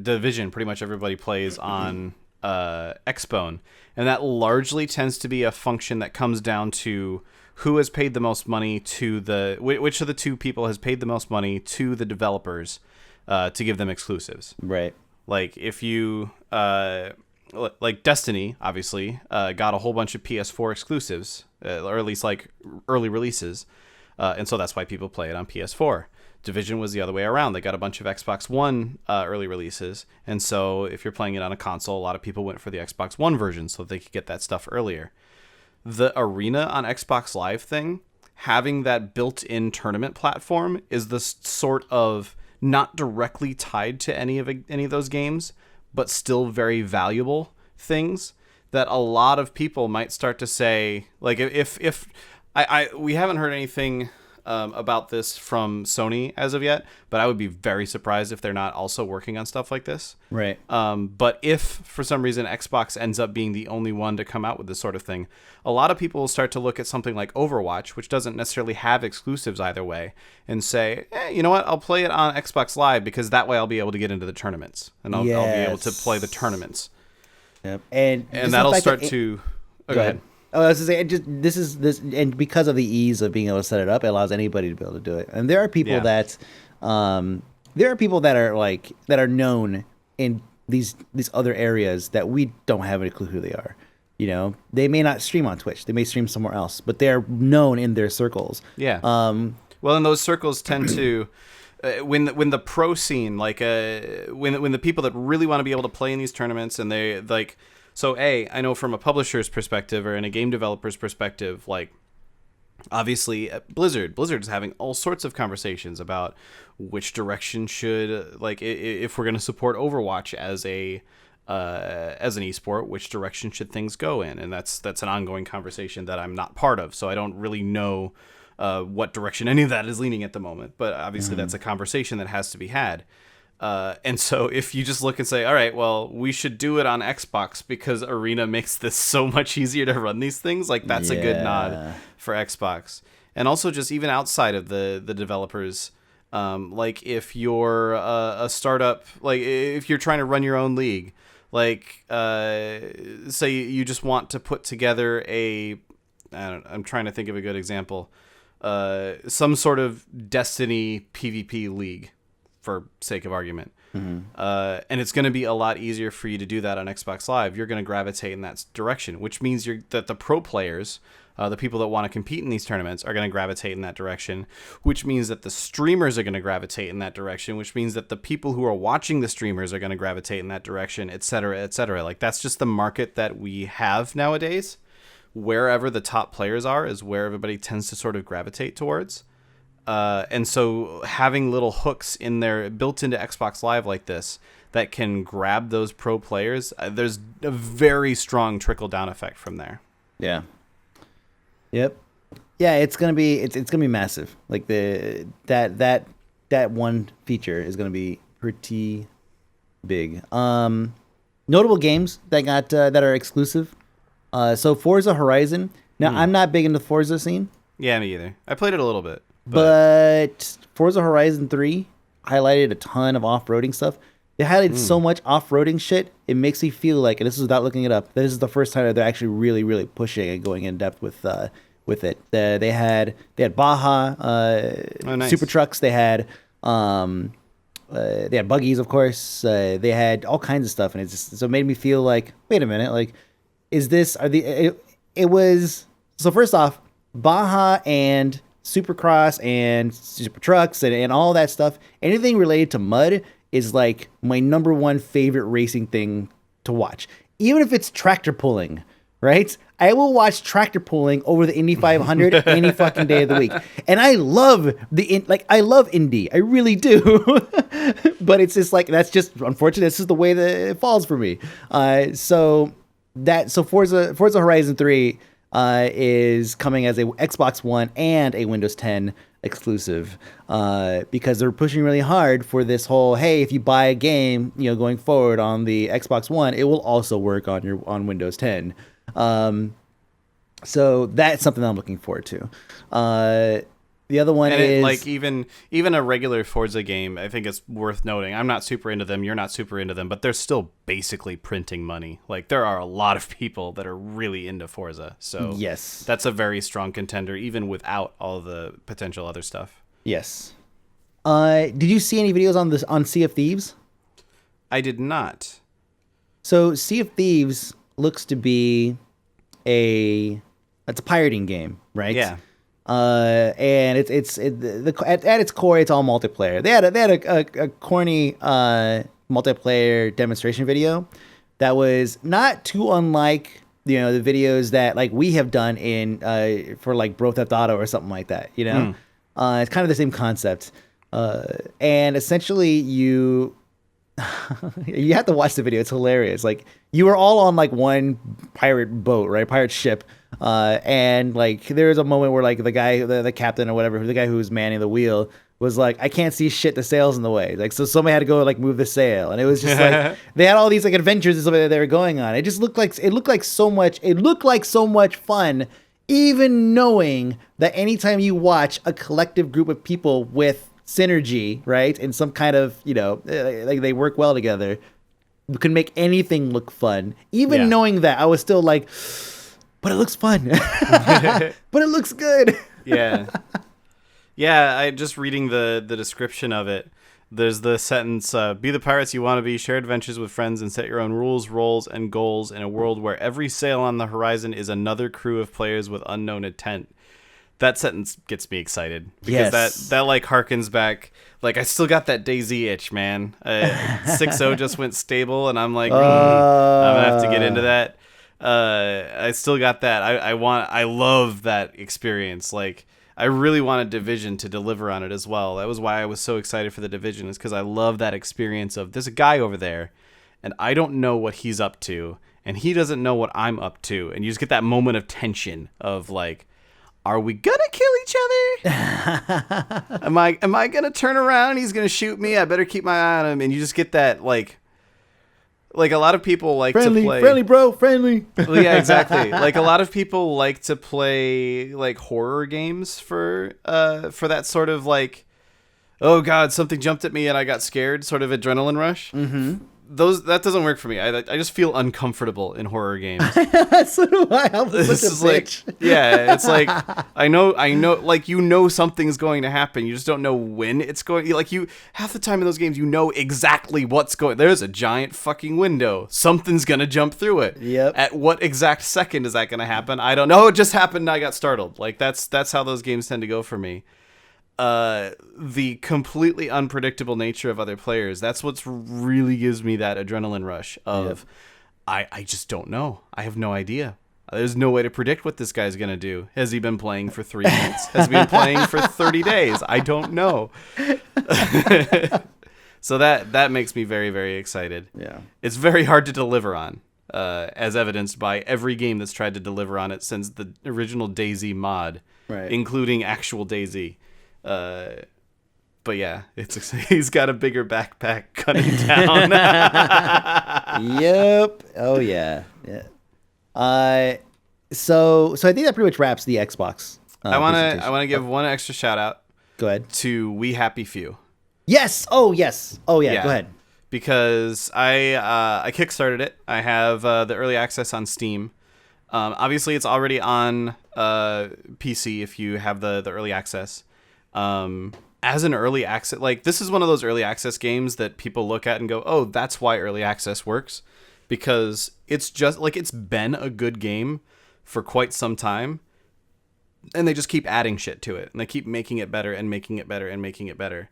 Speaker 3: Division, pretty much everybody plays on Xbone, and that largely tends to be a function that comes down to who has paid the most money to which of the 2 people has paid the most money to the developers to give them exclusives.
Speaker 1: Right.
Speaker 3: Like if you like Destiny, obviously, got a whole bunch of PS4 exclusives, or at least like early releases, and so that's why people play it on PS4. Division was the other way around. They got a bunch of Xbox One early releases, and so if you're playing it on a console, a lot of people went for the Xbox One version so they could get that stuff earlier. The Arena on Xbox Live thing, having that built-in tournament platform is the sort of not directly tied to any of those games, but still very valuable things that a lot of people might start to say, like if we haven't heard anything about this from Sony as of yet, but I would be very surprised if they're not also working on stuff like this.
Speaker 1: Right.
Speaker 3: But if for some reason Xbox ends up being the only one to come out with this sort of thing, a lot of people will start to look at something like Overwatch, which doesn't necessarily have exclusives either way, and say, you know what, I'll play it on Xbox Live because that way I'll be able to get into the tournaments, and I'll be able to play the tournaments.
Speaker 1: Yep.
Speaker 3: And that'll start to... go ahead.
Speaker 1: Oh, I was going to say, this, and because of the ease of being able to set it up, it allows anybody to be able to do it. And there are people that are known in these other areas that we don't have any clue who they are. They may not stream on Twitch, they may stream somewhere else, but they're known in their circles.
Speaker 3: Yeah. Well, and those circles tend to, when the pro scene, like when the people that really want to be able to play in these tournaments, and they like. So I know from a publisher's perspective or in a game developer's perspective, like obviously Blizzard's having all sorts of conversations about which direction should, like if we're going to support Overwatch as an esport, which direction should things go in? And that's an ongoing conversation that I'm not part of. So I don't really know what direction any of that is leaning at the moment. But obviously that's a conversation that has to be had. And so if you just look and say, all right, well, we should do it on Xbox because Arena makes this so much easier to run these things, like that's a good nod for Xbox. And also just even outside of the developers, like if you're a startup, like if you're trying to run your own league, like say you just want to put together I'm trying to think of a good example, some sort of Destiny PvP league, for sake of argument. And it's going to be a lot easier for you to do that on Xbox Live. You're going to gravitate in that direction, which means that the pro players, the people that want to compete in these tournaments, are going to gravitate in that direction, which means that the streamers are going to gravitate in that direction, which means that the people who are watching the streamers are going to gravitate in that direction, et cetera, et cetera. Like that's just the market that we have nowadays. Wherever the top players are is where everybody tends to sort of gravitate towards. And so having little hooks in there built into Xbox Live like this that can grab those pro players, there's a very strong trickle down effect from there.
Speaker 1: Yeah. Yep. Yeah, it's gonna be massive. Like that one feature is gonna be pretty big. Notable games that are exclusive. So Forza Horizon. Now I'm not big into the Forza scene.
Speaker 3: Yeah, me either. I played it a little bit,
Speaker 1: but Forza Horizon 3 highlighted a ton of off-roading stuff. They highlighted so much off-roading shit. It makes me feel like, and this is without looking it up, this is the first time that they're actually really, really pushing and going in depth with it. They had Baja,
Speaker 3: nice.
Speaker 1: super trucks. They had buggies, of course. They had all kinds of stuff, and it made me feel like, wait a minute, like, is this? It was so. First off, Baja and Supercross and super trucks and all that stuff. Anything related to mud is like my number one favorite racing thing to watch. Even if it's tractor pulling, right? I will watch tractor pulling over the Indy 500 any fucking day of the week. And I love I love Indy. I really do. But it's just like, that's just unfortunate. This is the way that it falls for me. So Forza Horizon 3 is coming as a Xbox One and a Windows 10 exclusive, because they're pushing really hard for this whole, hey, if you buy a game, going forward on the Xbox One, it will also work on Windows 10. So that's something I'm looking forward to. The other one is
Speaker 3: like even a regular Forza game. I think it's worth noting. I'm not super into them. You're not super into them, but they're still basically printing money. Like, there are a lot of people that are really into Forza. So
Speaker 1: yes,
Speaker 3: that's a very strong contender, even without all the potential other stuff.
Speaker 1: Yes. Did you see any videos on Sea of Thieves?
Speaker 3: I did not.
Speaker 1: So Sea of Thieves looks to be it's a pirating game, right?
Speaker 3: Yeah.
Speaker 1: And at its core, it's all multiplayer. They had a corny multiplayer demonstration video that was not too unlike the videos that like we have done for like Grand Theft Auto or something like that. It's kind of the same concept, and essentially you have to watch the video. It's hilarious. Like, you were all on like one pirate boat, right? Pirate ship. And like there's a moment where like the guy, the captain or whatever, the guy who was manning the wheel was like, I can't see shit, the sail's in the way. Like, so somebody had to go like move the sail. And it was just like, they had all these like adventures and stuff that they were going on. It looked like so much fun, even knowing that anytime you watch a collective group of people with synergy, right? And some kind of, like they work well together, you can make anything look fun. Even knowing that, I was still like, but it looks fun. But it looks good.
Speaker 3: Yeah. Yeah, I just reading the description of it. There's the sentence, be the pirates you want to be, share adventures with friends, and set your own rules, roles, and goals in a world where every sail on the horizon is another crew of players with unknown intent. That sentence gets me excited. Because that like harkens back. Like, I still got that DayZ itch, man. 6.0 just went stable, and I'm like, I'm going to have to get into that. I still got that. I love that experience. Like, I really wanted Division to deliver on it as well. That was why I was so excited for the Division, is because I love that experience of, there's a guy over there, and I don't know what he's up to, and he doesn't know what I'm up to, and you just get that moment of tension of like, are we gonna kill each other? Am I gonna turn around and he's gonna shoot me? I better keep my eye on him. And you just get that like a lot of people like to play
Speaker 1: friendly, bro, friendly.
Speaker 3: Well, yeah, exactly. Like, a lot of people like to play like horror games for that sort of like, oh god, something jumped at me and I got scared, sort of adrenaline rush. Mm-hmm. That doesn't work for me. I just feel uncomfortable in horror games.
Speaker 1: So do I. I'm
Speaker 3: this
Speaker 1: such a
Speaker 3: is
Speaker 1: bitch.
Speaker 3: like, yeah, it's like, I know, like, something's going to happen. You just don't know when it's going. Like, half the time in those games, you know exactly what's going. There's a giant fucking window. Something's gonna jump through it.
Speaker 1: Yep.
Speaker 3: At what exact second is that gonna happen? I don't know. It just happened and I got startled. Like, that's how those games tend to go for me. The completely unpredictable nature of other players, that's what's really gives me that adrenaline rush of, I just don't know. I have no idea. There's no way to predict what this guy's going to do. Has he been playing for 3 months? Has he been playing for 30 days? I don't know. So that makes me very, very excited.
Speaker 1: Yeah.
Speaker 3: It's very hard to deliver on, as evidenced by every game that's tried to deliver on it since the original DayZ mod,
Speaker 1: Right.
Speaker 3: including actual DayZ. But yeah, he's got a bigger backpack cutting down.
Speaker 1: Yep. Oh yeah. So I think that pretty much wraps the Xbox.
Speaker 3: I wanna give one extra shout out.
Speaker 1: Go ahead.
Speaker 3: To We Happy Few.
Speaker 1: Yes. Oh yes. Oh yeah. Go ahead.
Speaker 3: Because I kickstarted it. I have the early access on Steam. Obviously, it's already on PC if you have the early access. As an early access, like this is one of those early access games that people look at and go, "Oh, that's why early access works," because it's just like it's been a good game for quite some time, and they just keep adding shit to it, and they keep making it better and making it better and making it better.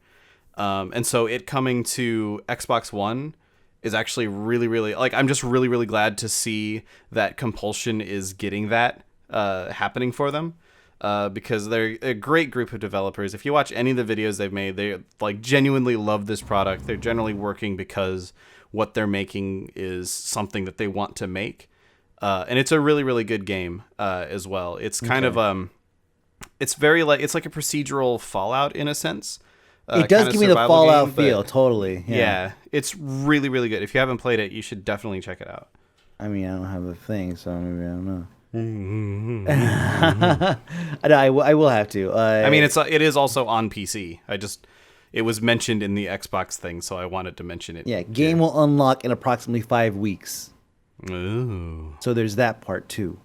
Speaker 3: And so it coming to Xbox One is actually really, really like I'm just really, really glad to see that Compulsion is getting that happening for them. Because they're a great group of developers. If you watch any of the videos they've made, they like genuinely love this product. They're generally working because what they're making is something that they want to make. And it's a really, really good game as well. It's kind of it's very it's like a procedural Fallout in a sense.
Speaker 1: It does give me the Fallout feel, totally.
Speaker 3: Yeah, it's really, really good. If you haven't played it, you should definitely check it out.
Speaker 1: I mean, I don't have a thing, so maybe I don't know. I will have to.
Speaker 3: I mean, it is also on PC. It was mentioned in the Xbox thing, so I wanted to mention it.
Speaker 1: Yeah, game will unlock in approximately 5 weeks.
Speaker 3: Ooh.
Speaker 1: So there's that part too.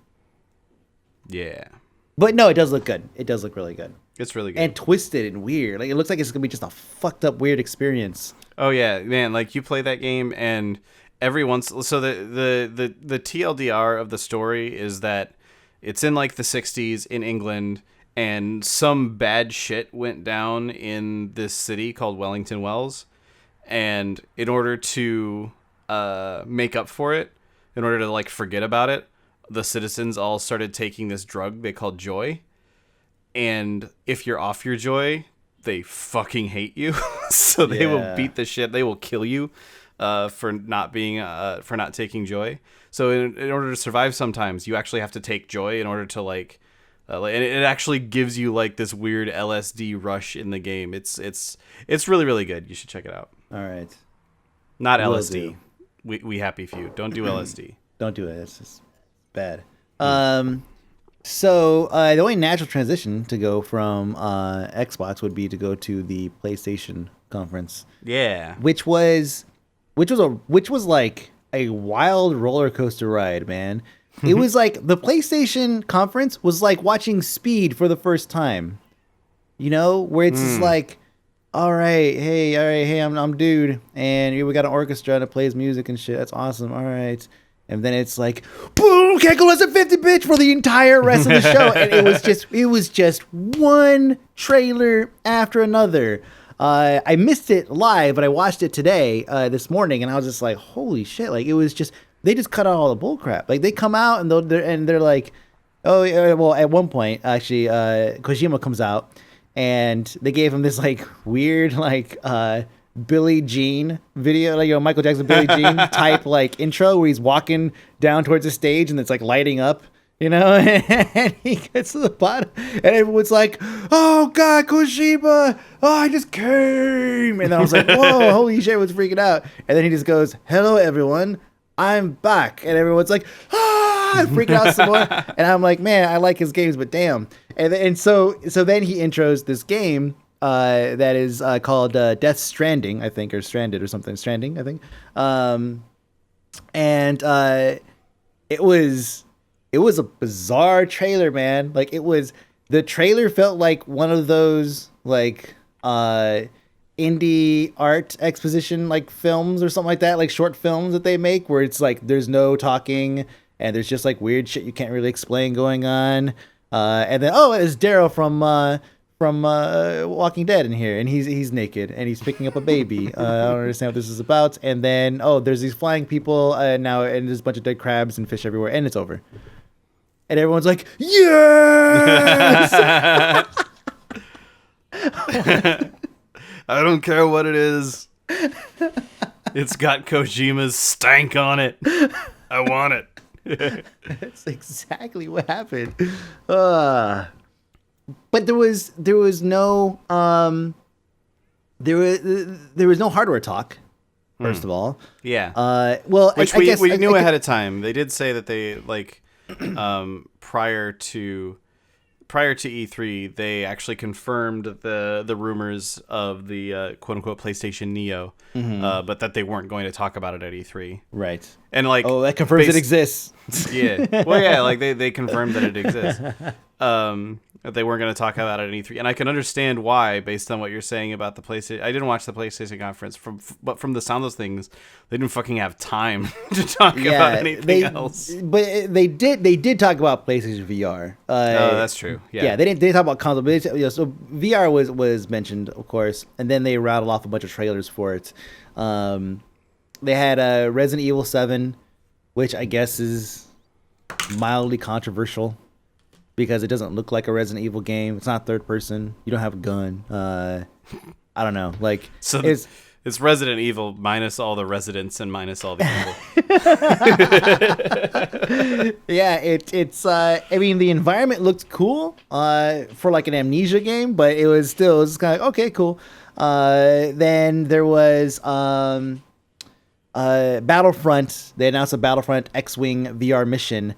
Speaker 3: Yeah.
Speaker 1: But no, it does look good. It does look really good.
Speaker 3: It's really good.
Speaker 1: And twisted and weird. Like it looks like it's gonna be just a fucked up weird experience.
Speaker 3: Oh yeah, man! Like you play that game and every once the TLDR of the story is that it's in like the 60s in England and some bad shit went down in this city called Wellington Wells, and in order to make up for it, in order to like forget about it, the citizens all started taking this drug they called joy, and if you're off your joy, they fucking hate you. So they will beat the shit, they will kill you for not taking joy. So in order to survive, sometimes you actually have to take joy in order to and it actually gives you like this weird LSD rush in the game. It's really, really good. You should check it out.
Speaker 1: All right.
Speaker 3: Not LSD. We Happy Few. Don't do LSD.
Speaker 1: Don't do it. It's just bad. So the only natural transition to go from Xbox would be to go to the PlayStation conference.
Speaker 3: Yeah.
Speaker 1: Which was like a wild roller coaster ride, man. It was like the PlayStation conference was like watching Speed for the first time. You know, where it's just like, all right, hey, I'm dude, and we got an orchestra and it plays music and shit. That's awesome. All right. And then it's like, boom, can't go less than 50, bitch, for the entire rest of the show. And it was just one trailer after another. I missed it live, but I watched it today, this morning, and I was just like, holy shit. Like, it was just, they just cut out all the bull crap. Like, they come out and they're like, oh, yeah, well, at one point, actually, Kojima comes out and they gave him this like weird, like, Billie Jean video, like, Michael Jackson Billie Jean type like intro where he's walking down towards the stage and it's like lighting up, and he gets to the bottom and everyone's like, oh god, Kojima, oh, I just came, and then I was like, whoa, holy shit, I was freaking out. And then he just goes, hello everyone, I'm back, and everyone's like, freaking out some more. And I'm like, man, I like his games, but damn. And so then he intros this game that is called Death Stranding, I think, or Stranded or something. Stranding, I think. And it was a bizarre trailer, man. Like, the trailer felt like one of those like indie art exposition like films or something like that, like short films that they make where it's like there's no talking and there's just like weird shit you can't really explain going on. And then it's Daryl from Walking Dead in here, and he's naked and he's picking up a baby. I don't understand what this is about. And then there's these flying people now, and there's a bunch of dead crabs and fish everywhere, and it's over. And everyone's like, yes!
Speaker 3: I don't care what it is. It's got Kojima's stank on it. I want it.
Speaker 1: That's exactly what happened. But there was no there was no hardware talk. First of all,
Speaker 3: yeah.
Speaker 1: Well,
Speaker 3: which
Speaker 1: I guess
Speaker 3: we knew ahead of time. They did say that they prior to eThree, they actually confirmed the rumors of the quote unquote PlayStation Neo, but that they weren't going to talk about it at eThree.
Speaker 1: Right.
Speaker 3: And like,
Speaker 1: that confirms it exists.
Speaker 3: Yeah. Well, yeah. Like they confirmed that it exists. That they weren't going to talk about it at E3, and I can understand why, based on what you're saying about the PlayStation. I didn't watch the PlayStation conference, but from the sound of those things, they didn't fucking have time to talk about anything else.
Speaker 1: But they did talk about PlayStation VR.
Speaker 3: Oh, that's true. Yeah,
Speaker 1: they didn't talk about console, but so VR was mentioned, of course, and then they rattled off a bunch of trailers for it. They had Resident Evil 7, which I guess is mildly controversial, because it doesn't look like a Resident Evil game. It's not third person. You don't have a gun. I don't know. Like,
Speaker 3: so it's Resident Evil minus all the residents and minus all the evil.
Speaker 1: Yeah, it's. I mean, the environment looked cool for like an Amnesia game, but it was kind of like, okay, cool. Then there was Battlefront. They announced a Battlefront X-Wing VR mission.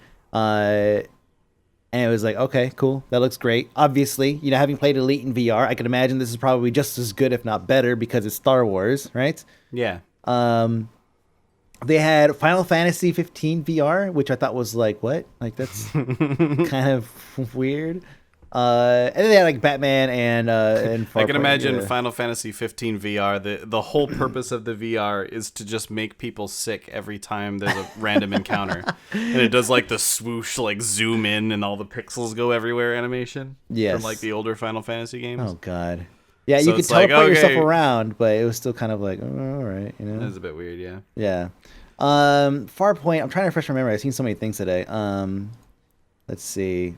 Speaker 1: And it was like, okay, cool. That looks great. Obviously, having played Elite in VR, I can imagine this is probably just as good, if not better, because it's Star Wars, right?
Speaker 3: Yeah.
Speaker 1: They had Final Fantasy 15 VR, which I thought was like, what? Like, that's kind of weird. And then they had like Batman and
Speaker 3: I can imagine Final Fantasy 15 VR. The whole purpose of the VR is to just make people sick every time there's a random encounter, and it does like the swoosh, like zoom in, and all the pixels go everywhere animation.
Speaker 1: Yes.
Speaker 3: From like the older Final Fantasy games.
Speaker 1: Oh god. Yeah,
Speaker 3: so
Speaker 1: you could teleport yourself around, but it was still kind of like, oh, all right,
Speaker 3: It was a bit weird, yeah.
Speaker 1: Yeah. Farpoint. I'm trying to refresh my memory. I've seen so many things today. Let's see.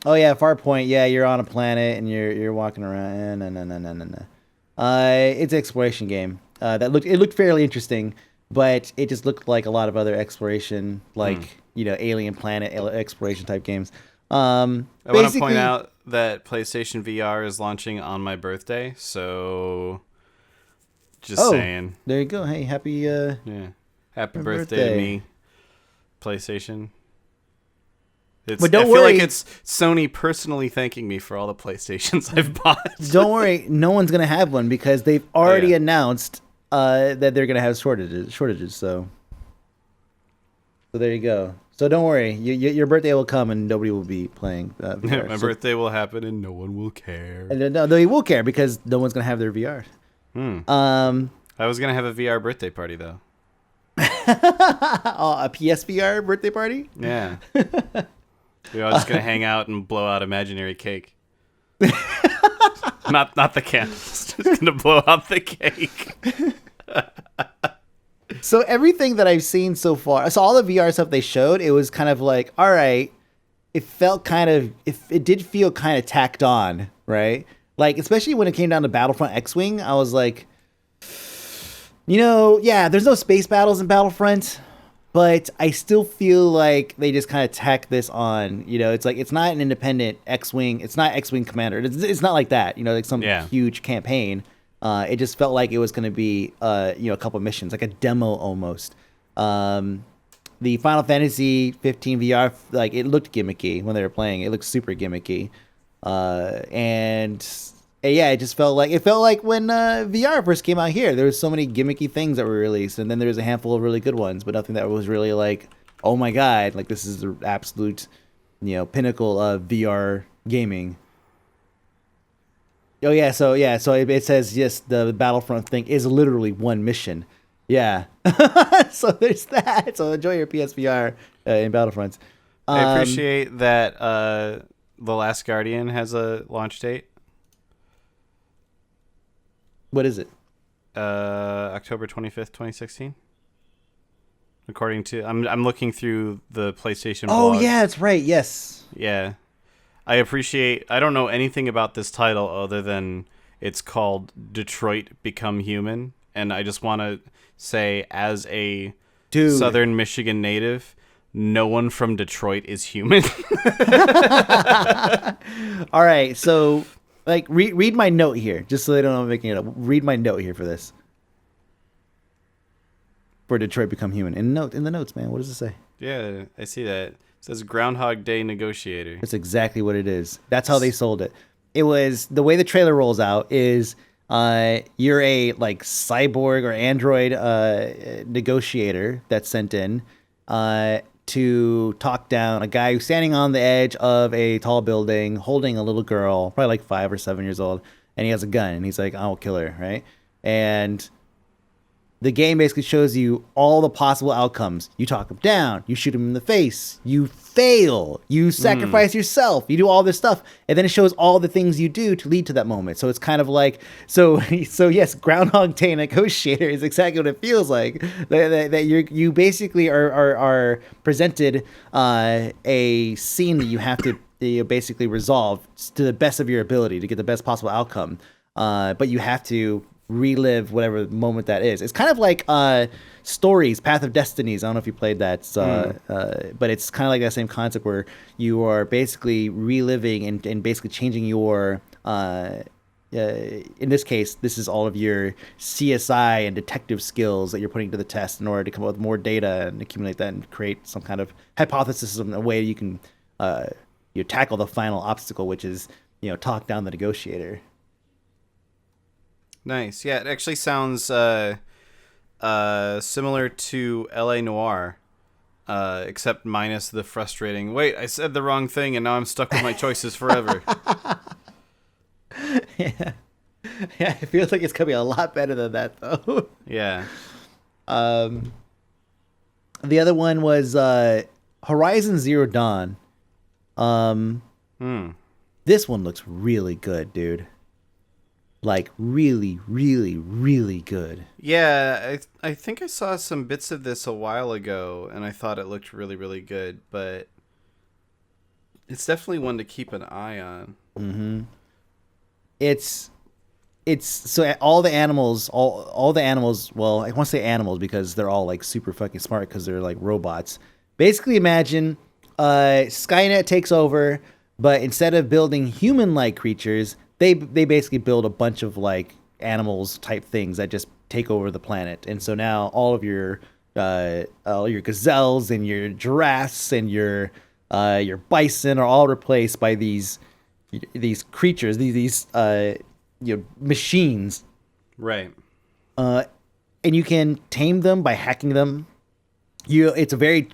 Speaker 1: Oh yeah, Farpoint. Yeah, you're on a planet and you're walking around. No. It's an exploration game. It looked fairly interesting, but it just looked like a lot of other exploration, like alien planet exploration type games.
Speaker 3: I want to point out that PlayStation VR is launching on my birthday, so just saying.
Speaker 1: There you go. Hey, happy
Speaker 3: happy birthday to me, PlayStation.
Speaker 1: But don't
Speaker 3: I
Speaker 1: worry.
Speaker 3: feel like it's Sony personally thanking me for all the PlayStations I've bought.
Speaker 1: Don't worry, no one's gonna have one because they've already announced that they're gonna have shortages. So there you go. So don't worry, your birthday will come and nobody will be playing VR.
Speaker 3: My birthday will happen and no one will care.
Speaker 1: And no, they will care because no one's gonna have their VR.
Speaker 3: I was gonna have a VR birthday party though.
Speaker 1: A PSVR birthday party?
Speaker 3: Yeah. We're all just gonna hang out and blow out imaginary cake. not the candles. Just gonna blow out the cake.
Speaker 1: So everything that I've seen so far, so all the VR stuff they showed, it was kind of like, all right, it did feel kind of tacked on, right? Like, especially when it came down to Battlefront X-Wing, I was like, there's no space battles in Battlefront, but I still feel like they just kind of tack this on. It's like, it's not an independent X-Wing. It's not X-Wing Commander. It's not like that, like some huge campaign. It just felt like it was going to be, a couple missions, like a demo almost. The Final Fantasy 15 VR, like, it looked gimmicky when they were playing. It looked super gimmicky. Yeah, it felt like when VR first came out here, there was so many gimmicky things that were released, and then there was a handful of really good ones, but nothing that was really like, oh my god, like this is the absolute, pinnacle of VR gaming. Oh yeah, so it says yes, the Battlefront thing is literally one mission. Yeah, so there's that. So enjoy your PSVR in Battlefront.
Speaker 3: I appreciate that The Last Guardian has a launch date.
Speaker 1: What is it?
Speaker 3: October 25th, 2016. According to I'm looking through the PlayStation blog.
Speaker 1: Oh yeah, that's right. Yes.
Speaker 3: Yeah. I don't know anything about this title other than it's called Detroit Become Human, And I just want to say, as a
Speaker 1: Dude.
Speaker 3: Southern Michigan native, no one from Detroit is human.
Speaker 1: All right, so like read my note here, just so they don't know I'm making it up. Read my note here for this. For Detroit become human. In the notes, man. What does it say?
Speaker 3: Yeah, I see that. It says Groundhog Day negotiator.
Speaker 1: That's exactly what it is. That's how they sold it. It was the way the trailer rolls out is you're a like cyborg or android negotiator that's sent in to talk down a guy who's standing on the edge of a tall building holding a little girl, probably like 5 or 7 years old, and he has a gun and he's like, I'll kill her, right? And the game basically shows you all the possible outcomes. You talk him down, you shoot him in the face, you fail, you sacrifice yourself, you do all this stuff, and then it shows all the things you do to lead to that moment. So it's kind of like, so yes, Groundhog Day negotiator is exactly what it feels like. That you basically are presented a scene that you have to basically resolve to the best of your ability to get the best possible outcome. But you have to relive whatever moment that is. It's kind of like Stories, Path of Destinies. I don't know if you played that, but it's kind of like that same concept where you are basically reliving and basically changing your in this case, this is all of your CSI and detective skills that you're putting to the test in order to come up with more data and accumulate that and create some kind of hypothesis in a way you can you tackle the final obstacle, which is talk down the negotiator.
Speaker 3: Nice. Yeah, it actually sounds similar to LA Noire, except minus the frustrating, wait, I said the wrong thing and now I'm stuck with my choices forever.
Speaker 1: Yeah, it feels like it's going to be a lot better than that, though.
Speaker 3: Yeah.
Speaker 1: The other one was Horizon Zero Dawn. This one looks really good, dude. Like really, really, really good.
Speaker 3: Yeah, I think I saw some bits of this a while ago, and I thought it looked really, really good, but it's definitely one to keep an eye on.
Speaker 1: Mm-hmm. It's so all the animals, all the animals. Well, I want to say animals because they're all like super fucking smart because they're like robots. Basically, imagine Skynet takes over, but instead of building human-like creatures, they basically build a bunch of like animals type things that just take over the planet. And so now all of your gazelles and your giraffes and your bison are all replaced by these creatures, these machines.
Speaker 3: Right.
Speaker 1: And you can tame them by hacking them. It's a very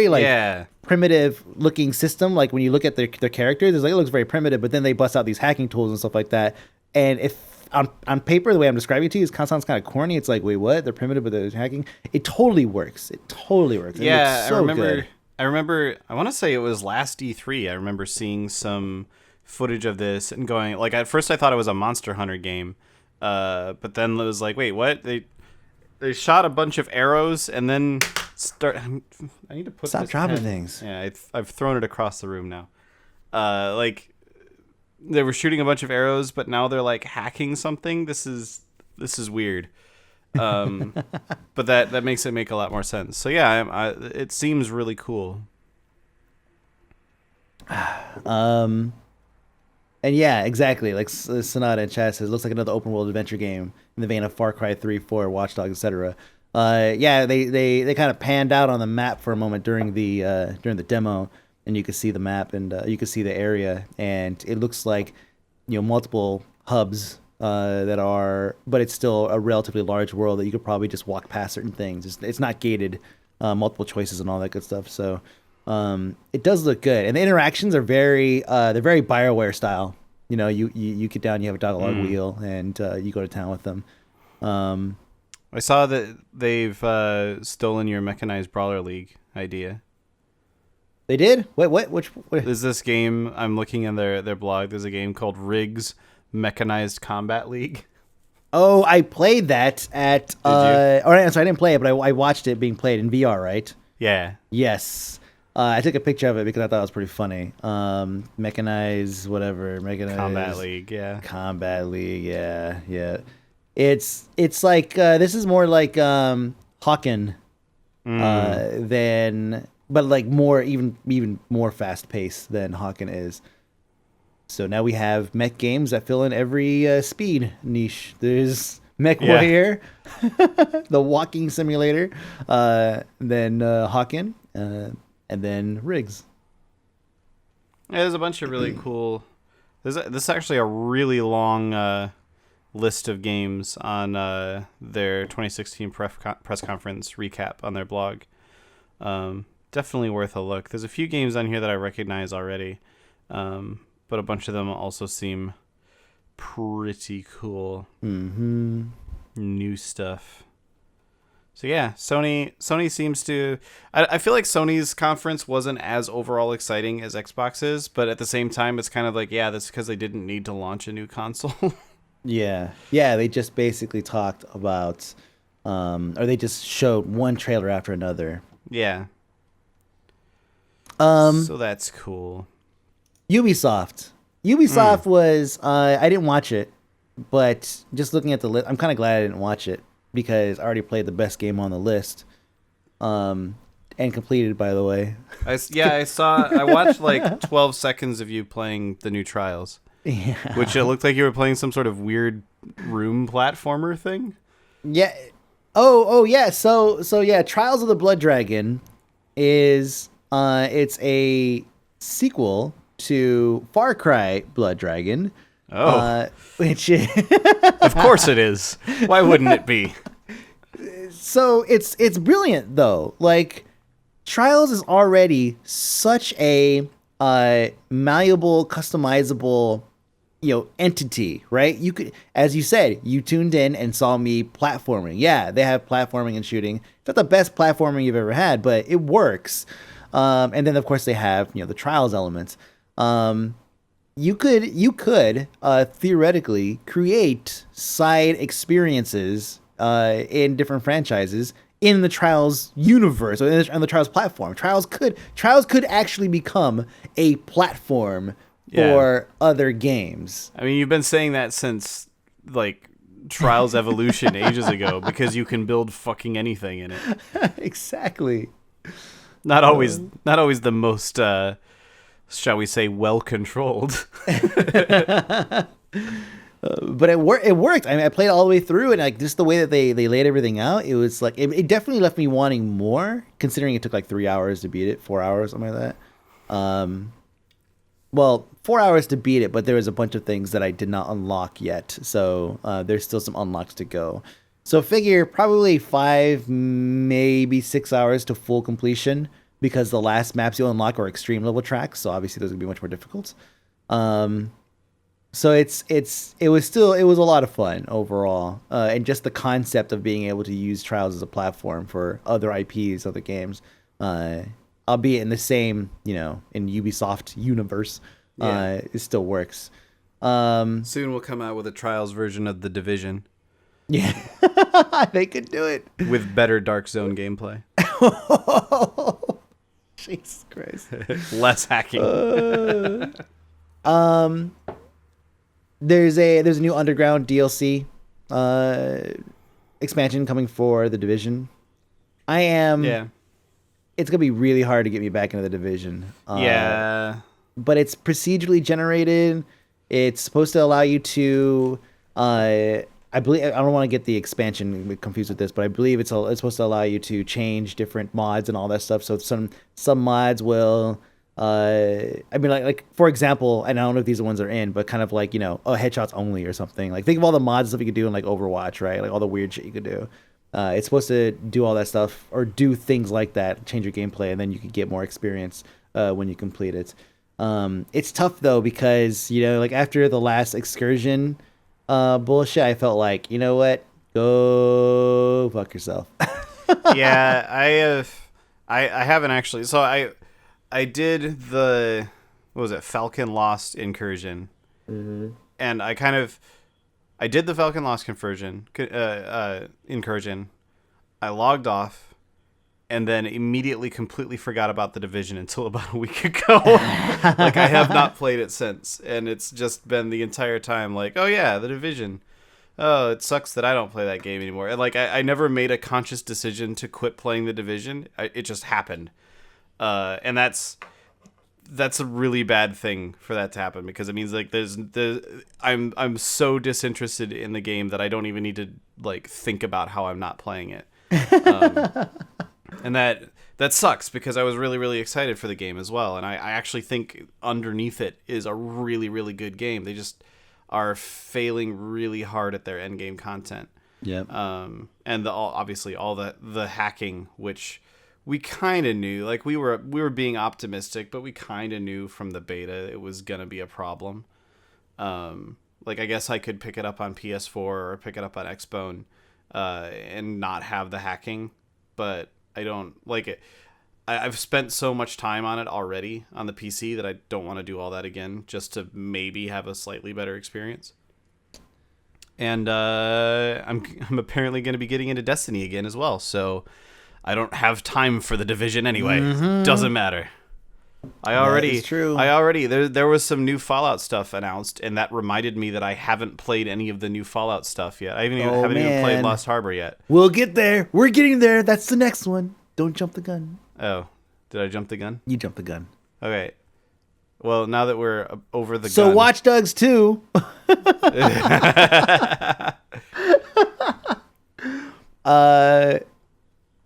Speaker 1: like primitive looking system. Like when you look at their characters, it's like it looks very primitive, but then they bust out these hacking tools and stuff like that. And if on paper, the way I'm describing it to you, sounds kind of corny. It's like, wait, what? They're primitive, but they're hacking. It totally works.
Speaker 3: Yeah,
Speaker 1: so
Speaker 3: I remember. I want to say it was last E3. I remember seeing some footage of this and going like, at first I thought it was a Monster Hunter game, but then it was like, wait, what? They shot a bunch of arrows and then I need to put.
Speaker 1: Stop dropping things.
Speaker 3: Yeah, I've thrown it across the room now. Like they were shooting a bunch of arrows, but now they're like hacking something. This is weird. But that makes it make a lot more sense. So yeah, it seems really cool.
Speaker 1: And yeah, exactly. Like Sonata in chat says, looks like another open world adventure game in the vein of Far Cry 3, 4, Watch Dogs, etc. Yeah, they kind of panned out on the map for a moment during the demo, and you could see the map and you could see the area, and it looks like multiple hubs but it's still a relatively large world that you could probably just walk past certain things. It's not gated, multiple choices and all that good stuff. So. It does look good, and the interactions are they're very BioWare style. You get down, you have a dialogue wheel, and you go to town with them.
Speaker 3: I saw that they've stolen your Mechanized Brawler League idea.
Speaker 1: They did? Which?
Speaker 3: There's this game, I'm looking in their blog, there's a game called Riggs Mechanized Combat League.
Speaker 1: Oh, I played that at...
Speaker 3: Did you?
Speaker 1: All right, so I didn't play it, but I watched it being played in VR, right?
Speaker 3: Yeah.
Speaker 1: Yes. I took a picture of it because I thought it was pretty funny. Mechanized
Speaker 3: Combat League, yeah.
Speaker 1: Combat League, yeah. It's like this is more like Hawken than, but like more even more fast paced than Hawken is. So now we have mech games that fill in every speed niche. There's Mech Warrior, the walking simulator, then Hawken, and then Riggs.
Speaker 3: Yeah, there's a bunch of really cool. This is actually a really long list of games on their 2016 press conference recap on their blog. Definitely worth a look. There's a few games on here that I recognize already, but a bunch of them also seem pretty cool.
Speaker 1: Mm-hmm.
Speaker 3: New stuff. So yeah, Sony seems to. I feel like Sony's conference wasn't as overall exciting as Xbox's, but at the same time, it's kind of like, yeah, that's because they didn't need to launch a new console.
Speaker 1: Yeah, they just basically talked about, or they just showed one trailer after another.
Speaker 3: Yeah. So that's cool.
Speaker 1: Ubisoft was, I didn't watch it, but just looking at the list, I'm kind of glad I didn't watch it because I already played the best game on the list, and completed, by the way.
Speaker 3: I watched like 12 seconds of you playing the new Trials.
Speaker 1: Yeah.
Speaker 3: Which it looked like you were playing some sort of weird room platformer thing.
Speaker 1: Yeah. Oh yeah. So yeah, Trials of the Blood Dragon is it's a sequel to Far Cry Blood Dragon.
Speaker 3: Oh.
Speaker 1: Which is
Speaker 3: Of course it is. Why wouldn't it be?
Speaker 1: So it's brilliant though. Like Trials is already such a malleable, customizable, entity, right? You could, as you said, you tuned in and saw me platforming. Yeah, they have platforming and shooting. It's not the best platforming you've ever had, but it works. And then of course they have, the Trials elements. You could theoretically create side experiences in different franchises in the Trials universe or in the Trials platform. Trials could actually become a platform for other games.
Speaker 3: I mean, you've been saying that since like Trials Evolution ages ago because you can build fucking anything in it.
Speaker 1: Exactly.
Speaker 3: Not always the most shall we say well controlled.
Speaker 1: But it worked. I mean, I played it all the way through, and like just the way that they laid everything out, it was like it definitely left me wanting more. Considering it took like 3 hours to beat it, 4 hours, something like that. Well, 4 hours to beat it, but there was a bunch of things that I did not unlock yet, so there's still some unlocks to go. So figure probably 5, maybe 6 hours to full completion, because the last maps you'll unlock are extreme level tracks, so obviously those are gonna be much more difficult. So it was a lot of fun overall, and just the concept of being able to use Trials as a platform for other IPs, other games, albeit in the same, in Ubisoft universe, it still works.
Speaker 3: Soon we'll come out with a Trials version of The Division.
Speaker 1: Yeah, they could do it
Speaker 3: with better Dark Zone gameplay.
Speaker 1: Jesus Christ.
Speaker 3: Less hacking.
Speaker 1: There's a new Underground DLC expansion coming for The Division. It's gonna be really hard to get me back into The Division. But it's procedurally generated. It's supposed to allow you to I believe, I don't want to get the expansion confused with this, but I believe it's supposed to allow you to change different mods and all that stuff. So some mods will, like for example, and I don't know if these ones are in, but kind of like, headshots only or something. Like think of all the mods and stuff you could do in like Overwatch, right? Like all the weird shit you could do. It's supposed to do all that stuff or do things like that, change your gameplay, and then you can get more experience when you complete it. It's tough though because like after the last excursion bullshit, I felt like, you know what, go fuck yourself.
Speaker 3: Yeah, I haven't actually. So I did the, what was it, Falcon Lost incursion, and I did the Falcon Lost incursion. I logged off. And then immediately completely forgot about The Division until about a week ago. I have not played it since. And it's just been the entire time like, oh yeah, The Division. oh, it sucks that I don't play that game anymore. And, like, I never made a conscious decision to quit playing The Division. It just happened. And that's a really bad thing for that to happen, because it means like I'm so disinterested in the game that I don't even need to like think about how I'm not playing it. And that sucks, because I was really, really excited for the game as well. And I actually think underneath it is a really, really good game. They just are failing really hard at their end game content.
Speaker 1: Yeah.
Speaker 3: And obviously all the hacking, which we kind of knew, like we were being optimistic, but we kind of knew from the beta it was going to be a problem. Like, I guess I could pick it up on PS4 or pick it up on Xbone, and not have the hacking, but I don't like it. I've spent so much time on it already on the PC that I don't want to do all that again, just to maybe have a slightly better experience. And I'm apparently going to be getting into Destiny again as well, so I don't have time for The Division anyway. Mm-hmm. Doesn't matter. There was some new Fallout stuff announced, and that reminded me that I haven't played any of the new Fallout stuff yet. I haven't even played Lost Harbor yet.
Speaker 1: We'll get there. We're getting there. That's the next one. Don't jump the gun.
Speaker 3: Oh, did I jump the gun?
Speaker 1: You jumped the gun.
Speaker 3: Okay. Well, now that we're over the gun.
Speaker 1: So Watch Dogs 2.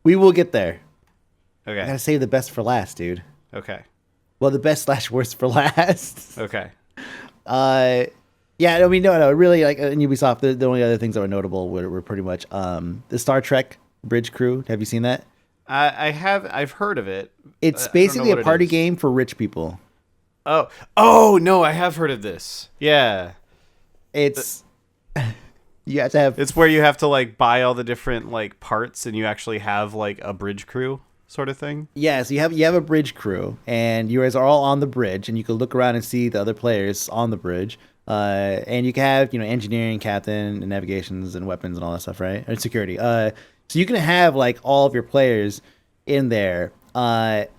Speaker 1: We will get there.
Speaker 3: Okay.
Speaker 1: I gotta save the best for last, dude.
Speaker 3: Okay.
Speaker 1: Well, the best / worst for last.
Speaker 3: Okay.
Speaker 1: Yeah, I mean, no, really, like in Ubisoft, the only other things that were notable were pretty much the Star Trek Bridge Crew. Have you seen that?
Speaker 3: I've heard of it.
Speaker 1: It's basically a party game for rich people.
Speaker 3: Oh no, I have heard of this. Yeah.
Speaker 1: It's you have to have.
Speaker 3: It's where you have to like buy all the different like parts, and you actually have like a bridge crew sort of thing.
Speaker 1: Yeah, so you have a bridge crew, and you guys are all on the bridge, and you can look around and see the other players on the bridge. And you can have, engineering, captain, and navigations, and weapons, and all that stuff, right? And security. So you can have like all of your players in there. But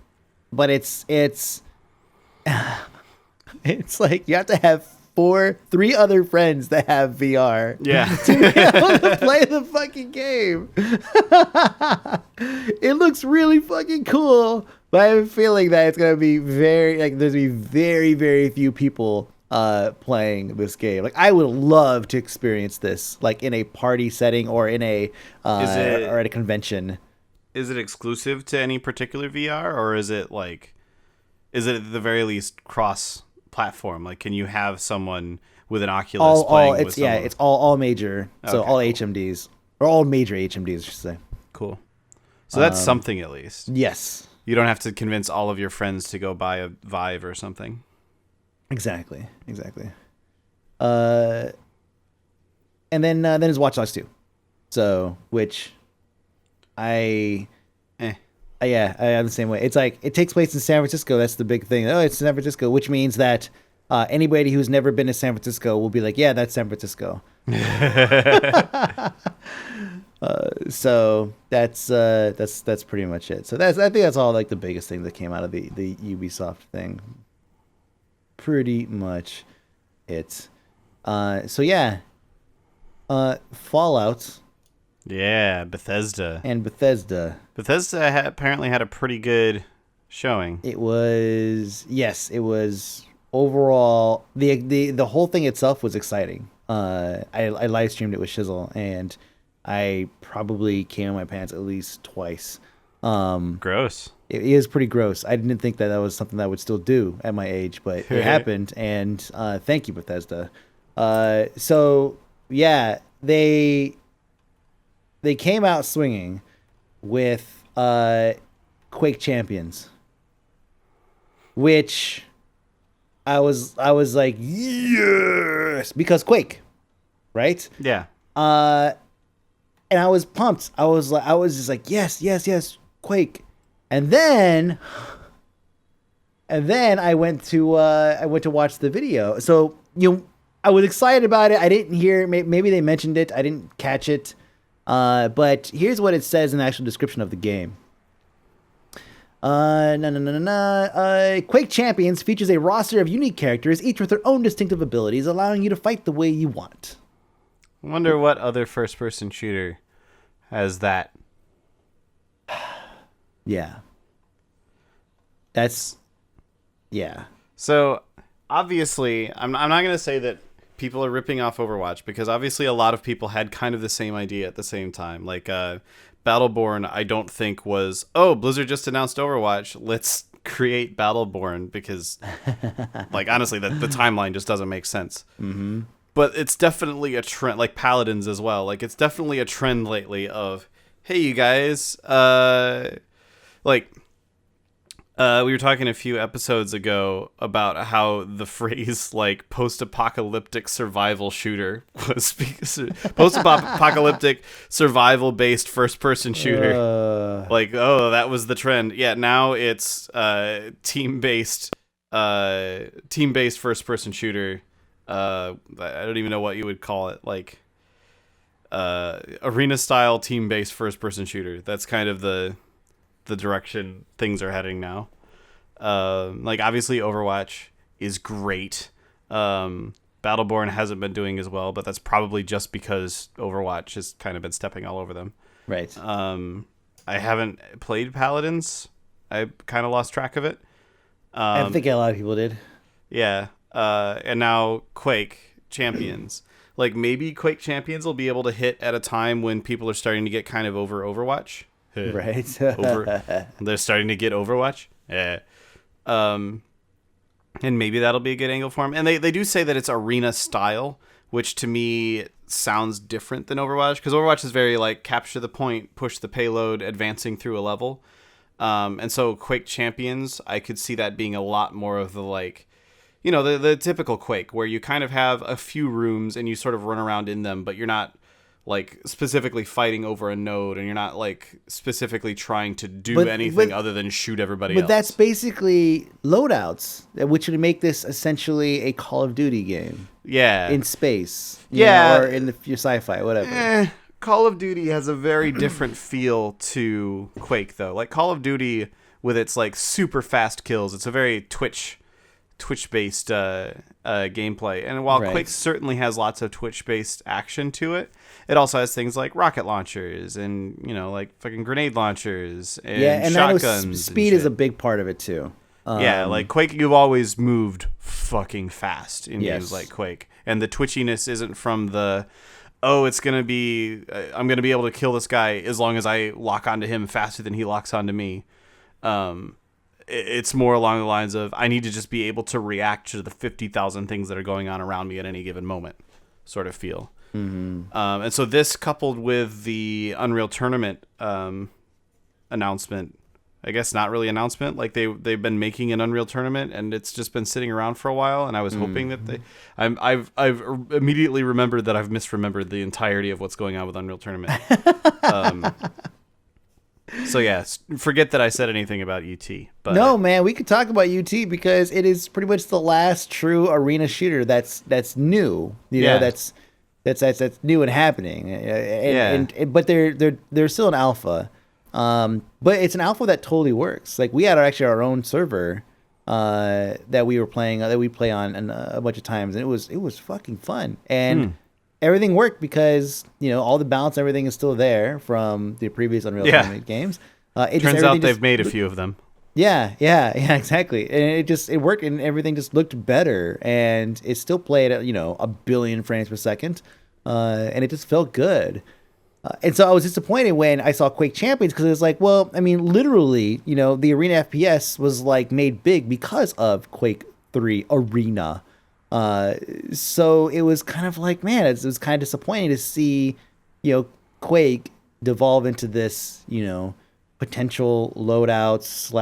Speaker 1: it's it's like you have to have 3 other friends that have VR.
Speaker 3: Yeah.
Speaker 1: To be able to play the fucking game. It looks really fucking cool, but I have a feeling that it's gonna be there's gonna be very, very few people playing this game. Like, I would love to experience this, like in a party setting or in a or at a convention.
Speaker 3: Is it exclusive to any particular VR, or is it at the very least cross-platform? Like, can you have someone with an Oculus playing with someone?
Speaker 1: Yeah, it's all major. So
Speaker 3: okay,
Speaker 1: all
Speaker 3: cool.
Speaker 1: HMDs, or all major HMDs, I should say.
Speaker 3: Cool. So that's something at least.
Speaker 1: Yes.
Speaker 3: You don't have to convince all of your friends to go buy a Vive or something.
Speaker 1: Exactly. And then there's Watch Dogs 2. So, which I am the same way. It's like, it takes place in San Francisco. That's the big thing. Oh, it's San Francisco, which means that anybody who's never been to San Francisco will be like, yeah, that's San Francisco. So that's pretty much it. So I think that's all like the biggest thing that came out of the Ubisoft thing. Pretty much it. So yeah. Fallout.
Speaker 3: Yeah, Bethesda.
Speaker 1: Bethesda
Speaker 3: Apparently had a pretty good showing.
Speaker 1: It was overall the whole thing itself was exciting. I live streamed it with Shizzle, and I probably came in my pants at least twice.
Speaker 3: Gross.
Speaker 1: It is pretty gross. I didn't think that was something that I would still do at my age, but it happened, and thank you, Bethesda. So yeah, they came out swinging with Quake Champions, which I was like, yes, because Quake, right?
Speaker 3: Yeah.
Speaker 1: And I was pumped. I was just like, yes, Quake. And then I went to watch the video. So, I was excited about it. I didn't hear, maybe they mentioned it. I didn't catch it. But here's what it says in the actual description of the game. Quake Champions features a roster of unique characters, each with their own distinctive abilities, allowing you to fight the way you want.
Speaker 3: I wonder what other first-person shooter has that.
Speaker 1: Yeah. That's... Yeah.
Speaker 3: So, obviously, I'm not going to say that people are ripping off Overwatch, because obviously a lot of people had kind of the same idea at the same time. Like, Battleborn, I don't think was, oh, Blizzard just announced Overwatch, let's create Battleborn, because, like, honestly, the timeline just doesn't make sense.
Speaker 1: Mm-hmm.
Speaker 3: But it's definitely a trend, like Paladins as well. Like, it's definitely a trend lately of, hey, you guys, we were talking a few episodes ago about how the phrase, like, post-apocalyptic survival shooter was post-apocalyptic survival-based first-person shooter. Like, oh, that was the trend. Yeah, now it's team-based first-person shooter. I don't even know what you would call it. Like, arena-style team-based first-person shooter. That's kind of the direction things are heading now. Like, obviously Overwatch is great. Battleborn hasn't been doing as well, but that's probably just because Overwatch has kind of been stepping all over them.
Speaker 1: Right.
Speaker 3: I haven't played Paladins. I kind of lost track of it.
Speaker 1: I think a lot of people did.
Speaker 3: Yeah. And now Quake Champions. Like, maybe Quake Champions will be able to hit at a time when people are starting to get kind of over Overwatch.
Speaker 1: Right.
Speaker 3: They're starting to get Overwatch. Yeah. And maybe that'll be a good angle for them. And they do say that it's arena style, which to me sounds different than Overwatch, because Overwatch is very, like, capture the point, push the payload, advancing through a level. And so Quake Champions, I could see that being a lot more of the, like, you know, the typical Quake, where you kind of have a few rooms and you sort of run around in them, but you're not, like, specifically fighting over a node, and you're not, like, specifically trying to do anything other than shoot everybody else.
Speaker 1: But that's basically loadouts, which would make this essentially a Call of Duty game.
Speaker 3: Yeah.
Speaker 1: In space.
Speaker 3: Yeah.
Speaker 1: Or in your sci-fi, whatever.
Speaker 3: Call of Duty has a very different feel to Quake, though. Like, Call of Duty, with its, like, super fast kills, it's a very Twitch-based gameplay. And while Quake certainly has lots of Twitch-based action to it, it also has things like rocket launchers and, you know, like fucking grenade launchers and shotguns.
Speaker 1: Speed is a big part of it too.
Speaker 3: Yeah, like Quake, you've always moved fucking fast in games like Quake. And the twitchiness isn't from the, oh, it's going to be, I'm going to be able to kill this guy as long as I lock onto him faster than he locks onto me. It's more along the lines of, I need to just be able to react to the 50,000 things that are going on around me at any given moment, sort of feel.
Speaker 1: Mm-hmm.
Speaker 3: And so this, coupled with the Unreal Tournament announcement, I guess not really announcement, like they've been making an Unreal Tournament and it's just been sitting around for a while, and I was hoping that I've immediately remembered that I've misremembered the entirety of what's going on with Unreal Tournament. So yeah, forget that I said anything about UT. But
Speaker 1: no, man, we could talk about UT because it is pretty much the last true arena shooter that's new. You know, that's new and happening. But they're still an alpha. But it's an alpha that totally works. Like, we had our own server that we were playing, that we play on a bunch of times, and it was fucking fun. And everything worked because, you know, all the balance, everything is still there from the previous Unreal Tournament games.
Speaker 3: Turns out they've made a few of them.
Speaker 1: Yeah, exactly. And it worked, and everything just looked better, and it still played at, you know, 1 billion frames per second, and it just felt good. And so I was disappointed when I saw Quake Champions, because it was like, well, I mean, literally, you know, the arena FPS was, like, made big because of Quake 3 Arena. So it was kind of like, man, it was kind of disappointing to see, you know, Quake devolve into this, you know, potential loadouts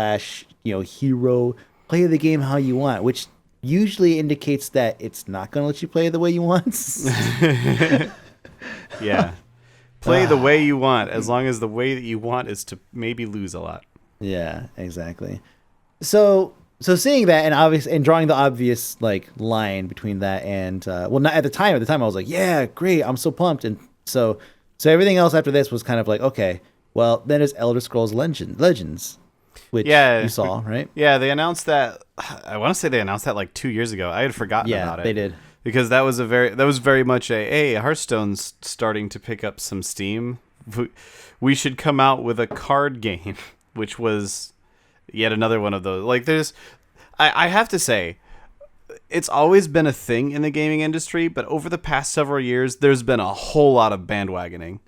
Speaker 1: / you know, hero, play the game how you want, which usually indicates that it's not going to let you play the way you want.
Speaker 3: Yeah. Play the way you want, as long as the way that you want is to maybe lose a lot.
Speaker 1: Yeah, exactly. So seeing that and drawing the obvious, like, line between that and not at the time. At the time, I was like, yeah, great, I'm so pumped. And so everything else after this was kind of like, okay, well, then it's Elder Scrolls Legends, which you saw, right?
Speaker 3: Yeah, they announced that. I want to say they announced that like 2 years ago. I had forgotten about it.
Speaker 1: Yeah, they did.
Speaker 3: because that was very much hey, Hearthstone's starting to pick up some steam. We should come out with a card game, which was yet another one of those. Like I have to say, it's always been a thing in the gaming industry, but over the past several years, there's been a whole lot of bandwagoning.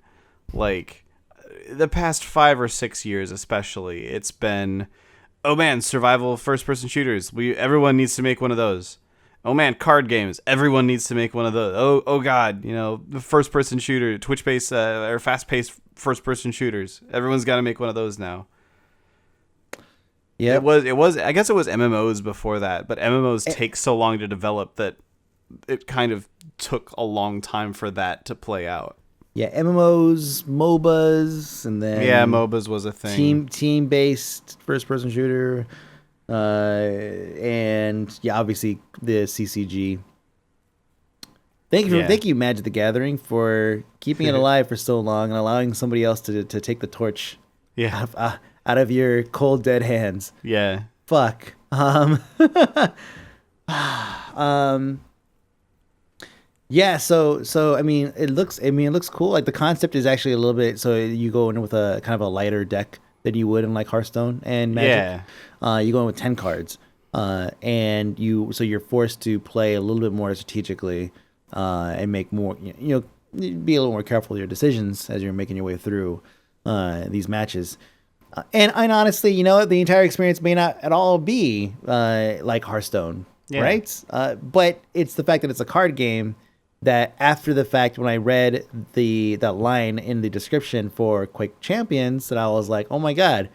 Speaker 3: Like, the past 5 or 6 years especially, it's been, oh man, survival first-person shooters. Everyone needs to make one of those. Oh man, card games. Everyone needs to make one of those. Oh god, the first-person shooter, Twitch-based or fast-paced first-person shooters. Everyone's got to make one of those now. Yeah, it was. I guess it was MMOs before that, but MMOs take so long to develop that it kind of took a long time for that to play out.
Speaker 1: Yeah, MMOs, MOBAs, and then
Speaker 3: MOBAs was a thing.
Speaker 1: Team based first person shooter, and obviously the CCG. Thank you, Magic the Gathering, for keeping it alive for so long and allowing somebody else to take the torch.
Speaker 3: Yeah.
Speaker 1: Out of your cold dead hands.
Speaker 3: Yeah.
Speaker 1: Fuck. Yeah, so I mean it looks cool. Like the concept is actually a little bit, so you go in with a kind of a lighter deck than you would in like Hearthstone and Magic. Yeah. You go in with 10 cards. And you're forced to play a little bit more strategically, and make more, be a little more careful with your decisions as you're making your way through these matches. And honestly, the entire experience may not at all be like Hearthstone, right? But it's the fact that it's a card game that after the fact, when I read that line in the description for Quake Champions, that I was like, oh my God,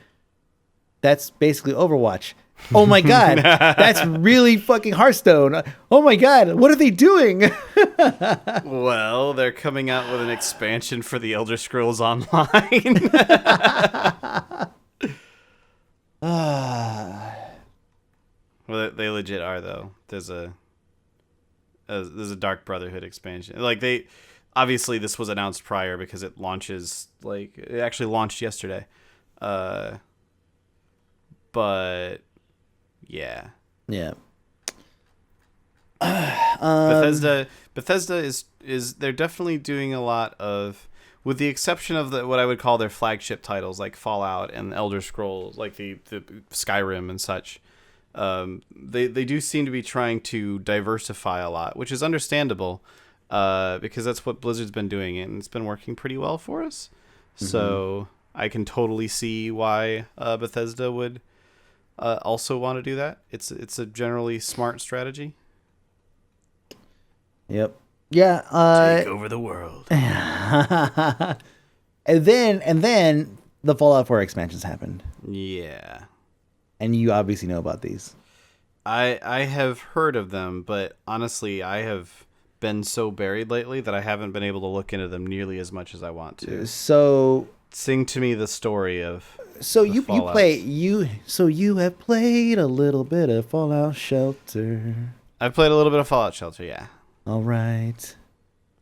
Speaker 1: that's basically Overwatch. Oh my God, that's really fucking Hearthstone. Oh my God, what are they doing?
Speaker 3: Well, they're coming out with an expansion for the Elder Scrolls Online. Well, they legit are though. There's a Dark Brotherhood expansion. Like obviously this was announced prior because it actually launched yesterday. But yeah. Bethesda is they're definitely doing a lot of, with the exception of what I would call their flagship titles like Fallout and Elder Scrolls, like the Skyrim and such. They do seem to be trying to diversify a lot, which is understandable, because that's what Blizzard's been doing, and it's been working pretty well for us. Mm-hmm. So I can totally see why Bethesda would also want to do that. It's a generally smart strategy.
Speaker 1: Yep. Yeah.
Speaker 3: Take over the world.
Speaker 1: and then the Fallout 4 expansions happened.
Speaker 3: Yeah.
Speaker 1: And you obviously know about these.
Speaker 3: I have heard of them, but honestly, I have been so buried lately that I haven't been able to look into them nearly as much as I want to.
Speaker 1: So
Speaker 3: sing to me the story of.
Speaker 1: So you have played a little bit of Fallout Shelter.
Speaker 3: I've played a little bit of Fallout Shelter, yeah.
Speaker 1: All right.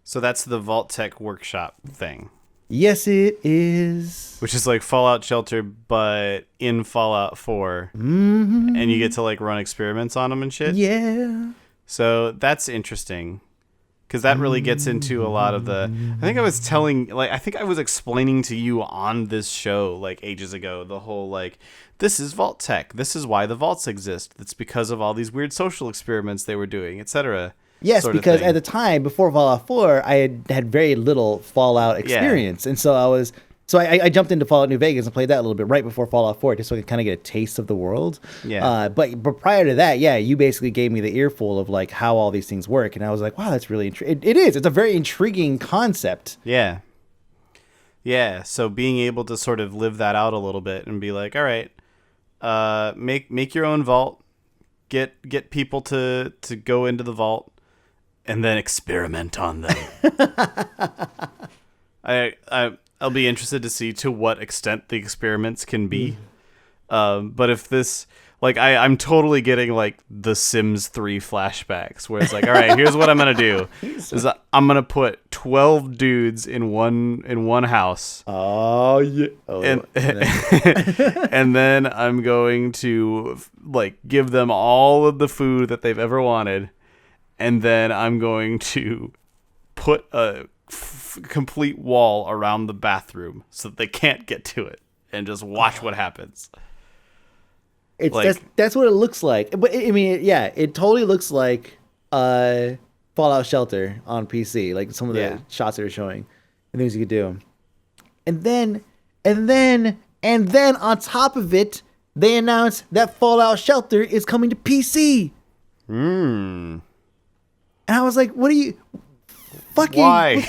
Speaker 3: So that's the Vault Tech Workshop thing.
Speaker 1: Yes, it is.
Speaker 3: Which is like Fallout Shelter, but in Fallout 4.
Speaker 1: Mm-hmm.
Speaker 3: And you get to like run experiments on them and shit.
Speaker 1: Yeah.
Speaker 3: So that's interesting. Because that really gets into a lot of the... I think I was explaining to you on this show like ages ago, the whole like, this is Vault Tech. This is why the vaults exist. It's because of all these weird social experiments they were doing, etc.
Speaker 1: Yes, because at the time, before Fallout 4, I had very little Fallout experience. Yeah. And so I jumped into Fallout New Vegas and played that a little bit right before Fallout 4, just so I could kind of get a taste of the world.
Speaker 3: Yeah.
Speaker 1: But prior to that, you basically gave me the earful of like how all these things work. And I was like, wow, that's really it is. It's a very intriguing concept.
Speaker 3: Yeah. Yeah. So being able to sort of live that out a little bit and be like, all right, make your own vault, get people to go into the vault, and then experiment on them. I'll be interested to see to what extent the experiments can be. But if this, like, I'm totally getting like the Sims 3 flashbacks, where it's like, all right, here's what I'm gonna do: is I'm gonna put 12 dudes in one house.
Speaker 1: Oh yeah.
Speaker 3: And then I'm going to like give them all of the food that they've ever wanted. and then I'm going to put a complete wall around the bathroom so that they can't get to it, and just watch what happens.
Speaker 1: It's that's what it looks like. But I mean, yeah, it totally looks like Fallout Shelter on PC, like some of the shots they're showing and things you could do. And then on top of it, they announced that Fallout Shelter is coming to PC. And I was like, what are you fucking
Speaker 3: why?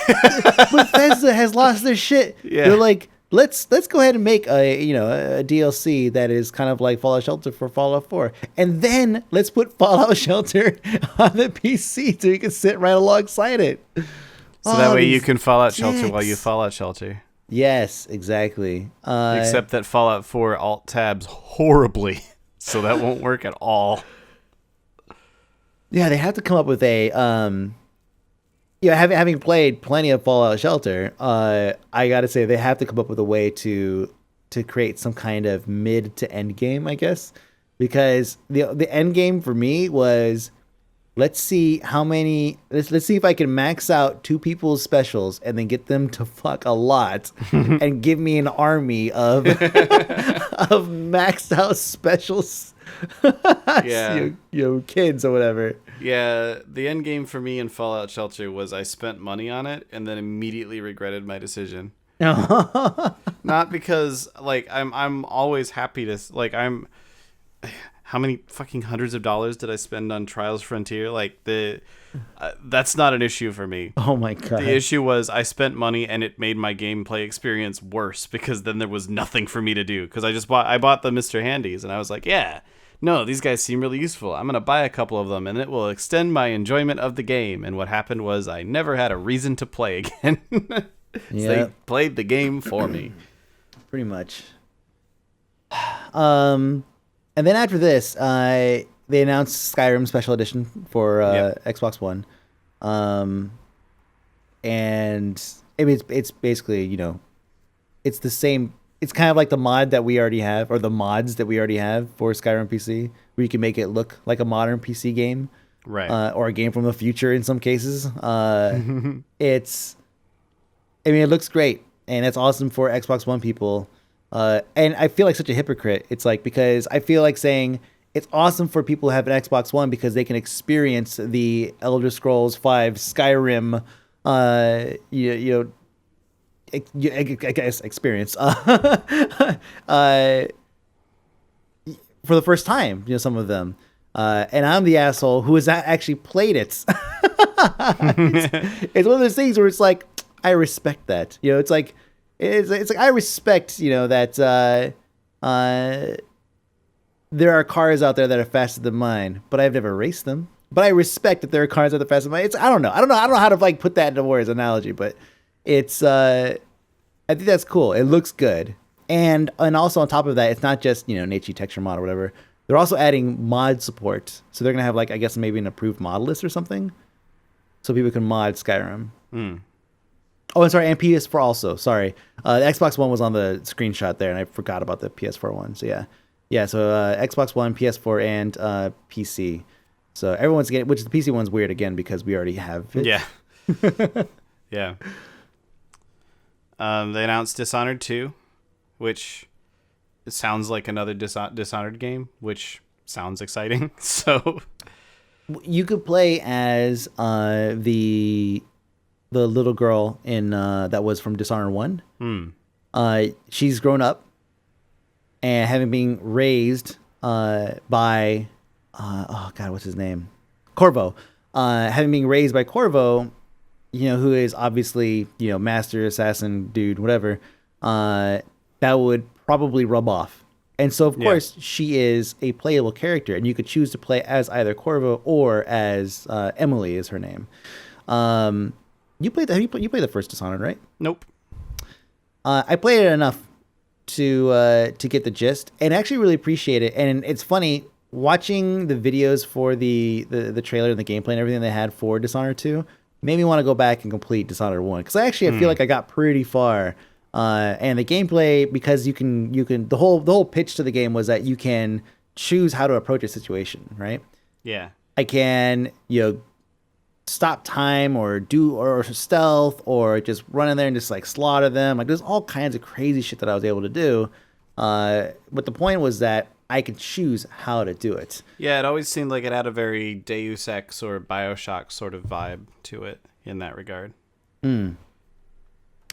Speaker 1: Bethesda has lost their shit.
Speaker 3: Yeah.
Speaker 1: They're like, let's go ahead and make a DLC that is kind of like Fallout Shelter for Fallout 4. And then let's put Fallout Shelter on the PC so you can sit right alongside it.
Speaker 3: So that way you can Fallout Shelter while you Fallout Shelter.
Speaker 1: Yes, exactly.
Speaker 3: Except that Fallout 4 alt tabs horribly, so that won't work at all.
Speaker 1: Yeah, they have to come up with a having played plenty of Fallout Shelter, I gotta say they have to come up with a way to create some kind of mid to end game, I guess, because the end game for me was let's see if I can max out two people's specials and then get them to fuck a lot and give me an army of of maxed out specials.
Speaker 3: Yeah.
Speaker 1: Kids or whatever.
Speaker 3: Yeah, the end game for me in Fallout Shelter was I spent money on it and then immediately regretted my decision. Not because I'm always happy to how many fucking hundreds of dollars did I spend on Trials Frontier? That's not an issue for me.
Speaker 1: Oh my god.
Speaker 3: The issue was I spent money and it made my gameplay experience worse because then there was nothing for me to do because I bought the Mr. Handies and I was like, yeah, no, these guys seem really useful. I'm going to buy a couple of them and it will extend my enjoyment of the game. And what happened was I never had a reason to play again. They played the game for me.
Speaker 1: Pretty much. And then after this, they announced Skyrim Special Edition for Xbox One. And I mean, it's basically, it's the same. It's kind of like the mod that we already have, or the mods that we already have for Skyrim PC, where you can make it look like a modern PC game,
Speaker 3: right?
Speaker 1: Or a game from the future in some cases. It looks great, and it's awesome for Xbox One people. And I feel like such a hypocrite. It's like, because I feel like saying it's awesome for people who have an Xbox One because they can experience the Elder Scrolls V Skyrim, I guess experience for the first time, some of them. And I'm the asshole who has actually played it. It's one of those things where it's like, I respect that. It's like I respect, that there are cars out there that are faster than mine, but I've never raced them. But I respect that there are cars that are faster than mine. I don't know how to put that into words, analogy, but it's I think that's cool. It looks good. And also on top of that, it's not just, Nachi texture mod or whatever. They're also adding mod support. So they're going to have I guess maybe an approved mod list or something. So people can mod Skyrim. Oh, and sorry, and PS4 also. Sorry. The Xbox One was on the screenshot there, and I forgot about the PS4 one. So yeah. Yeah, so Xbox One, PS4, and PC. So everyone's getting, which the PC one's weird again because we already have it.
Speaker 3: Yeah. Yeah. They announced Dishonored 2, which sounds like another Dishonored game, which sounds exciting. So
Speaker 1: you could play as the little girl in that was from Dishonored 1. She's grown up and having been raised by oh god, what's his name? Corvo. Having been raised by Corvo, who is obviously, master assassin dude, whatever, that would probably rub off. And so, of course, she is a playable character, and you could choose to play as either Corvo or as Emily is her name. You played the first Dishonored, right?
Speaker 3: Nope.
Speaker 1: I played it enough to get the gist, and actually really appreciate it. And it's funny watching the videos for the trailer and the gameplay and everything they had for Dishonored 2 made me want to go back and complete Dishonored 1, because I feel like I got pretty far. And the gameplay, because you can the whole pitch to the game was that you can choose how to approach a situation, right?
Speaker 3: Yeah.
Speaker 1: I can stop time or stealth or just run in there and just like slaughter them. Like there's all kinds of crazy shit that I was able to do. But the point was that I could choose how to do it.
Speaker 3: Yeah, it always seemed like it had a very Deus Ex or BioShock sort of vibe to it in that regard.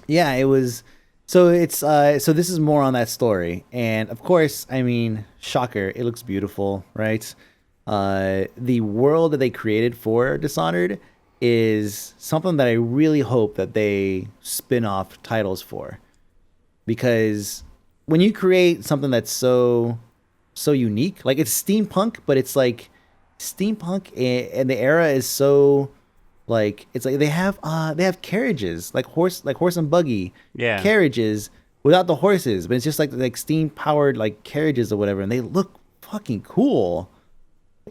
Speaker 1: Yeah, it was. So it's so this is more on that story, and of course, I mean, shocker, it looks beautiful, right? The world that they created for Dishonored is something that I really hope that they spin off titles for, because when you create something that's so unique, like it's steampunk, but it's like steampunk, and the era is so. Like it's like they have carriages like horse and buggy carriages without the horses, but it's just like steam powered like carriages or whatever, and they look fucking cool.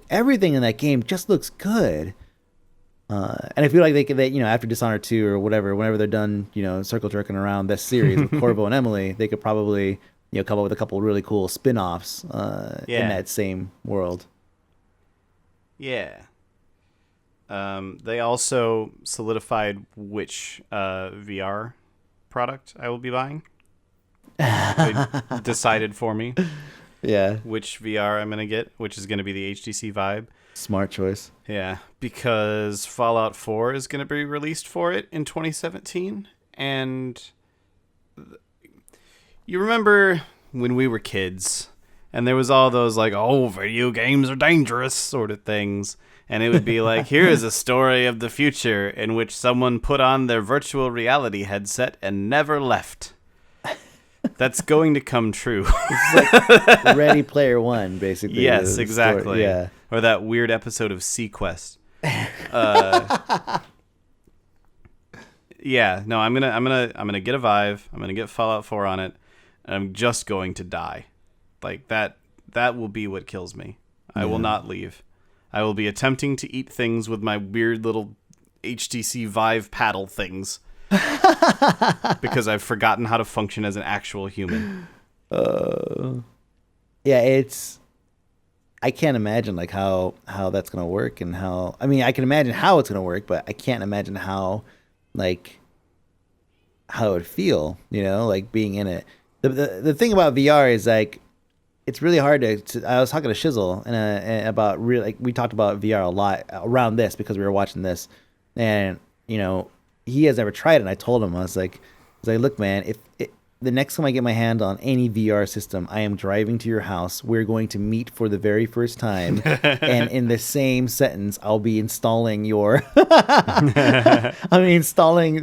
Speaker 1: Everything in that game just looks good. And I feel like they after Dishonored 2 or whatever, whenever they're done circle jerking around this series with Corvo and Emily, they could probably come up with a couple really cool spin-offs in that same world.
Speaker 3: Yeah. They also solidified which VR product I will be buying. They decided for me.
Speaker 1: Yeah.
Speaker 3: Which VR I'm going to get, which is going to be the HTC Vive.
Speaker 1: Smart choice.
Speaker 3: Yeah, because Fallout 4 is going to be released for it in 2017. And you remember when we were kids and there was all those like, oh, video games are dangerous sort of things. And it would be like, here is a story of the future in which someone put on their virtual reality headset and never left. That's going to come true.
Speaker 1: It's like Ready Player One, basically.
Speaker 3: Yes, exactly.
Speaker 1: Story. Yeah.
Speaker 3: Or that weird episode of Sequest. Yeah, no, I'm gonna get a Vive. I'm gonna get Fallout 4 on it. And I'm just going to die. Like that will be what kills me. I will not leave. I will be attempting to eat things with my weird little HTC Vive paddle things. Because I've forgotten how to function as an actual human.
Speaker 1: Yeah, I can't imagine like how that's gonna work and how. I mean, I can imagine how it's gonna work, but I can't imagine how it would feel. Like being in it. The thing about VR is like it's really hard to I was talking to Shizzle and about we talked about VR a lot around this because we were watching this, and he has never tried it. And I told him I was like, look, man, if the next time I get my hand on any VR system, I am driving to your house. We're going to meet for the very first time, and in the same sentence, I'll be installing installing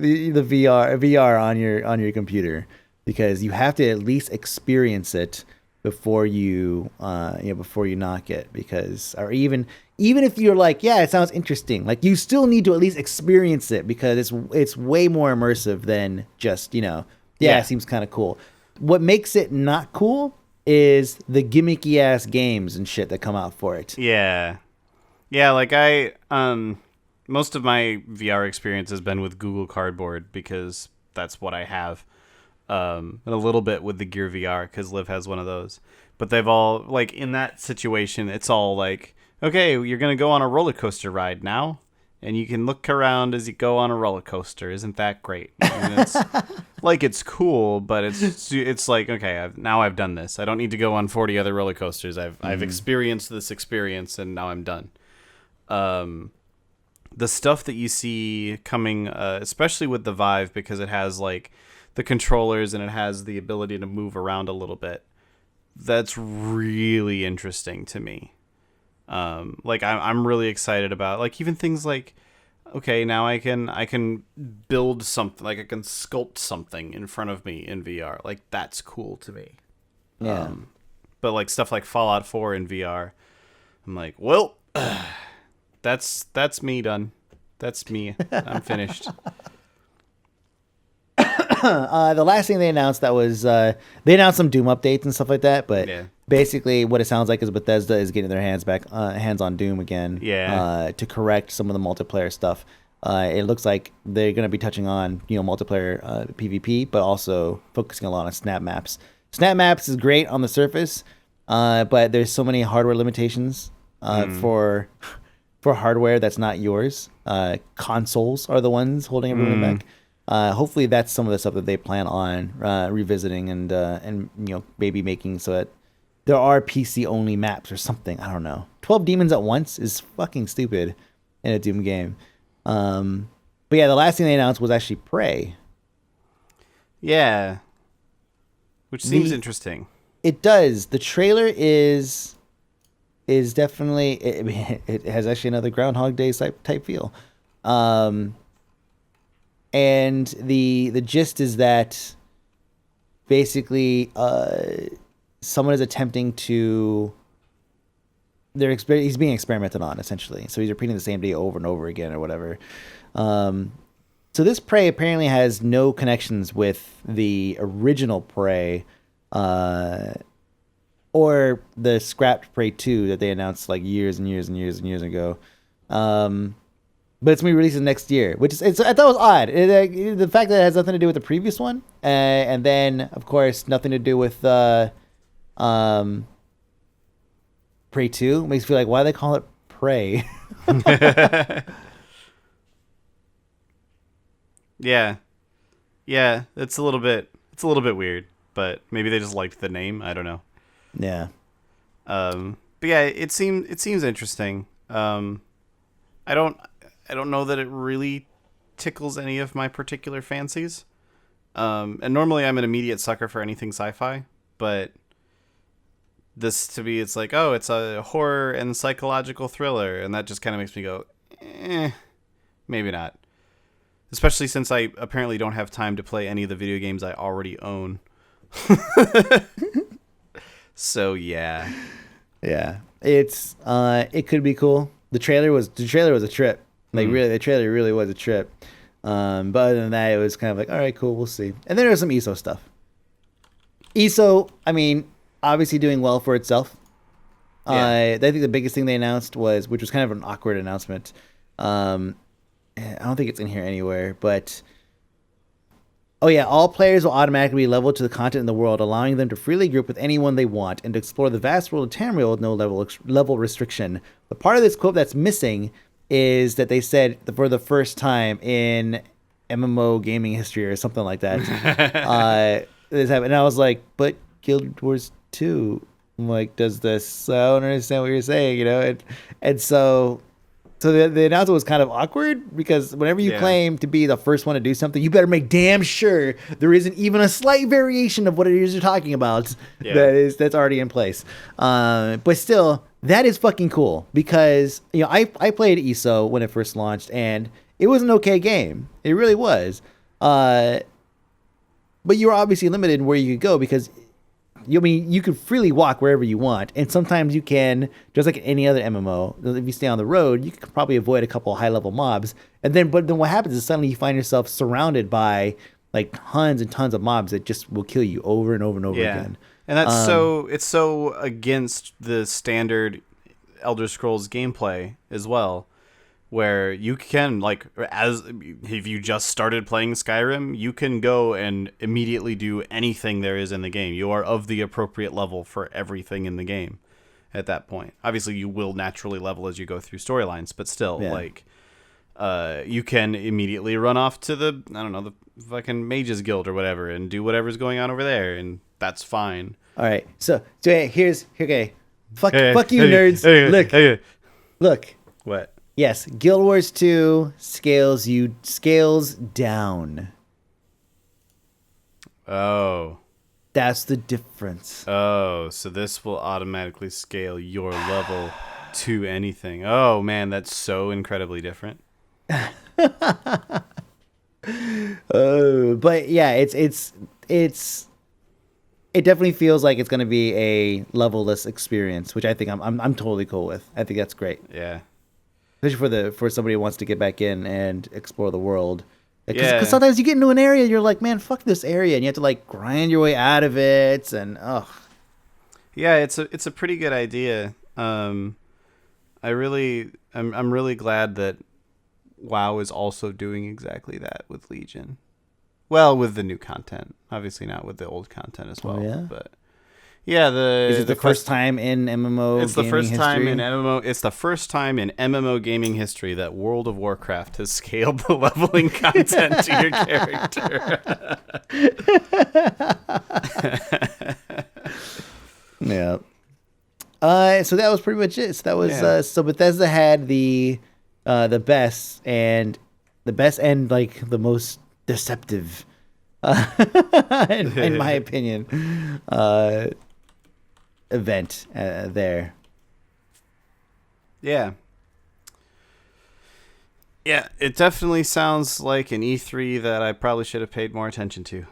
Speaker 1: the VR on your computer, because you have to at least experience it before you knock it, because or even if you're like, yeah, it sounds interesting, like you still need to at least experience it, because it's way more immersive than just it seems kind of cool. What makes it not cool is the gimmicky ass games and shit that come out for it.
Speaker 3: Yeah, like most of my VR experience has been with Google Cardboard, because that's what I have. And a little bit with the Gear VR, because Liv has one of those. But they've all, like, in that situation, it's all like, okay, you're going to go on a roller coaster ride now, and you can look around as you go on a roller coaster. Isn't that great? And it's like, it's cool, but it's like, okay, I've done this. I don't need to go on 40 other roller coasters. I've experienced this experience, and now I'm done. The stuff that you see coming, especially with the Vive, because it has, like, the controllers and it has the ability to move around a little bit, that's really interesting to me. Like I'm really excited about, like, even things like, okay, now I can build something, like I can sculpt something in front of me in VR. Like, that's cool to me.
Speaker 1: Yeah.
Speaker 3: But like stuff like Fallout 4 in VR, I'm like, well, that's me done. That's me. I'm finished.
Speaker 1: The last thing they announced they announced some Doom updates and stuff like that, but basically what it sounds like is Bethesda is getting their hands on Doom again, to correct some of the multiplayer stuff. It looks like they're going to be touching on multiplayer PvP, but also focusing a lot on snap maps. Snap maps is great on the surface, but there's so many hardware limitations for for hardware that's not yours. Consoles are the ones holding everyone back. Hopefully that's some of the stuff that they plan on revisiting and maybe making so that there are PC only maps or something. I don't know. 12 demons at once is fucking stupid in a Doom game. But yeah, the last thing they announced was actually Prey.
Speaker 3: Yeah. Which seems interesting.
Speaker 1: It does. The trailer is definitely it has actually another Groundhog Day type feel. And the gist is that basically someone is attempting to he's being experimented on essentially. So he's repeating the same day over and over again or whatever. So this Prey apparently has no connections with the original Prey, or the scrapped Prey 2 that they announced like years and years and years and years ago. But it's going to be released next year, which is I thought it was odd. The fact that it has nothing to do with the previous one, and then of course nothing to do with Prey 2 makes me feel like, why do they call it Prey?
Speaker 3: Yeah, it's a little bit weird, but maybe they just liked the name. I don't know.
Speaker 1: Yeah.
Speaker 3: But yeah, it seems interesting. I don't know that it really tickles any of my particular fancies. And normally I'm an immediate sucker for anything sci-fi, but this to me, it's like, oh, it's a horror and psychological thriller, and that just kind of makes me go, maybe not. Especially since I apparently don't have time to play any of the video games I already own. So yeah.
Speaker 1: Yeah. It's it could be cool. The trailer was a trip. Like really, the trailer really was a trip. But other than that, it was kind of like, all right, cool, we'll see. And then there was some ESO stuff. ESO, I mean, obviously doing well for itself. Yeah. I think the biggest thing they announced was, which was kind of an awkward announcement. I don't think it's in here anywhere, but oh yeah, all players will automatically be leveled to the content in the world, allowing them to freely group with anyone they want and to explore the vast world of Tamriel with no level restriction. The part of this quote that's missing is that they said for the first time in MMO gaming history or something like that. This happened, and I was like, but Guild Wars 2, I'm like, does this? I don't understand what you're saying, and so the announcement was kind of awkward because whenever you claim to be the first one to do something, you better make damn sure there isn't even a slight variation of what it is you're talking about that's already in place. But still, that is fucking cool because I played ESO when it first launched and it was an okay game. It really was. But you were obviously limited in where you could go because you can freely walk wherever you want, and sometimes you can, just like any other MMO, if you stay on the road, you can probably avoid a couple high-level mobs, but then what happens is suddenly you find yourself surrounded by like tons and tons of mobs that just will kill you over and over and over again.
Speaker 3: And that's it's so against the standard Elder Scrolls gameplay as well, where you can, like, as if you just started playing Skyrim, you can go and immediately do anything there is in the game. You are of the appropriate level for everything in the game at that point. Obviously, you will naturally level as you go through storylines, but still, you can immediately run off to the fucking Mages Guild or whatever and do whatever's going on over there, and that's fine.
Speaker 1: All right, so here's okay. Fuck you, nerds. Look.
Speaker 3: What?
Speaker 1: Yes, Guild Wars 2 scales down.
Speaker 3: Oh.
Speaker 1: That's the difference.
Speaker 3: Oh, so this will automatically scale your level to anything. Oh man, that's so incredibly different.
Speaker 1: But yeah, it definitely feels like it's going to be a level-less experience, which I think I'm totally cool with. I think that's great.
Speaker 3: Yeah.
Speaker 1: Especially for somebody who wants to get back in and explore the world. Because sometimes you get into an area, you're like, man, fuck this area, and you have to like grind your way out of it, and ugh.
Speaker 3: Yeah, it's a pretty good idea. I'm really glad that WoW is also doing exactly that with Legion. Well, with the new content, obviously not with the old content as well.
Speaker 1: Oh, yeah?
Speaker 3: But Yeah,
Speaker 1: is it the first time in MMO?
Speaker 3: It's the first time in MMO. It's the first time in MMO gaming history that World of Warcraft has scaled the leveling content to your character.
Speaker 1: Yeah. So that was pretty much it. So that was so Bethesda had the best and like the most deceptive, in my opinion, event there.
Speaker 3: Yeah, it definitely sounds like an E3 that I probably should have paid more attention to.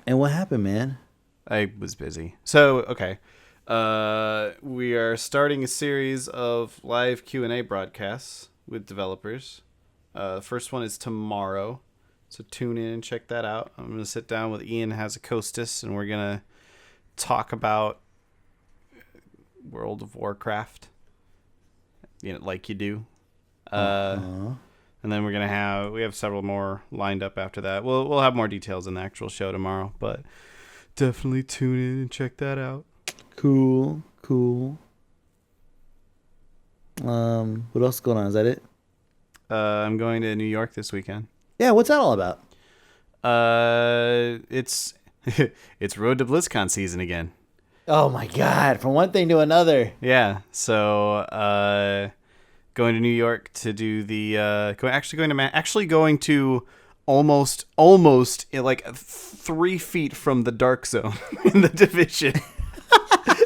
Speaker 1: And what happened, man?
Speaker 3: I was busy. So, okay. We are starting a series of live Q&A broadcasts with developers. First one is tomorrow, so tune in and check that out. I'm going to sit down with Ian Hazakostas, and we're going to talk about World of Warcraft, like you do. And then we have several more lined up after that. We'll have more details in the actual show tomorrow, but definitely tune in and check that out.
Speaker 1: Cool. What else is going on? Is that it?
Speaker 3: I'm going to New York this weekend.
Speaker 1: Yeah, what's that all about?
Speaker 3: It's Road to BlizzCon season again.
Speaker 1: Oh my God! From one thing to another.
Speaker 3: Yeah. So, going to New York to do the going to almost like 3 feet from the dark zone in the division.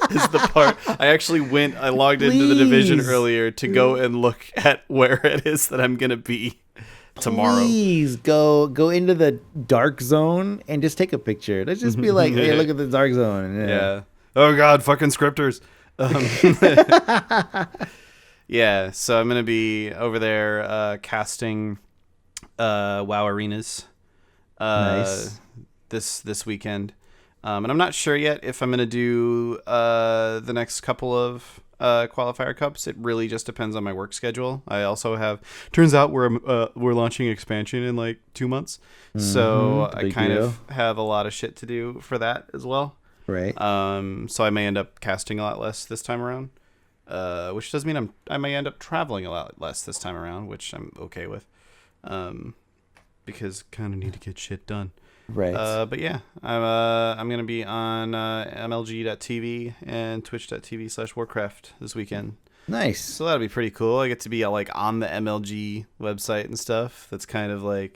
Speaker 3: Is the part I logged into the division earlier to go and look at where it is that I'm gonna be tomorrow.
Speaker 1: Please go into the dark zone and just take a picture. Let's just be like, hey, look at the dark zone.
Speaker 3: Yeah. Oh God, fucking scripters. Yeah, so I'm gonna be over there casting WoW arenas
Speaker 1: nice.
Speaker 3: this weekend. And I'm not sure yet if I'm going to do the next couple of qualifier cups. It really just depends on my work schedule. I also turns out we're launching expansion in like 2 months. So I kind of have a lot of shit to do for that as well.
Speaker 1: Right.
Speaker 3: So I may end up casting a lot less this time around, which does mean I may end up traveling a lot less this time around, which I'm okay with, because kind of need to get shit done.
Speaker 1: Right.
Speaker 3: But yeah, I'm gonna be on MLG.tv and Twitch.tv/Warcraft this weekend.
Speaker 1: Nice.
Speaker 3: So that'll be pretty cool. I get to be like on the MLG website and stuff. That's kind of a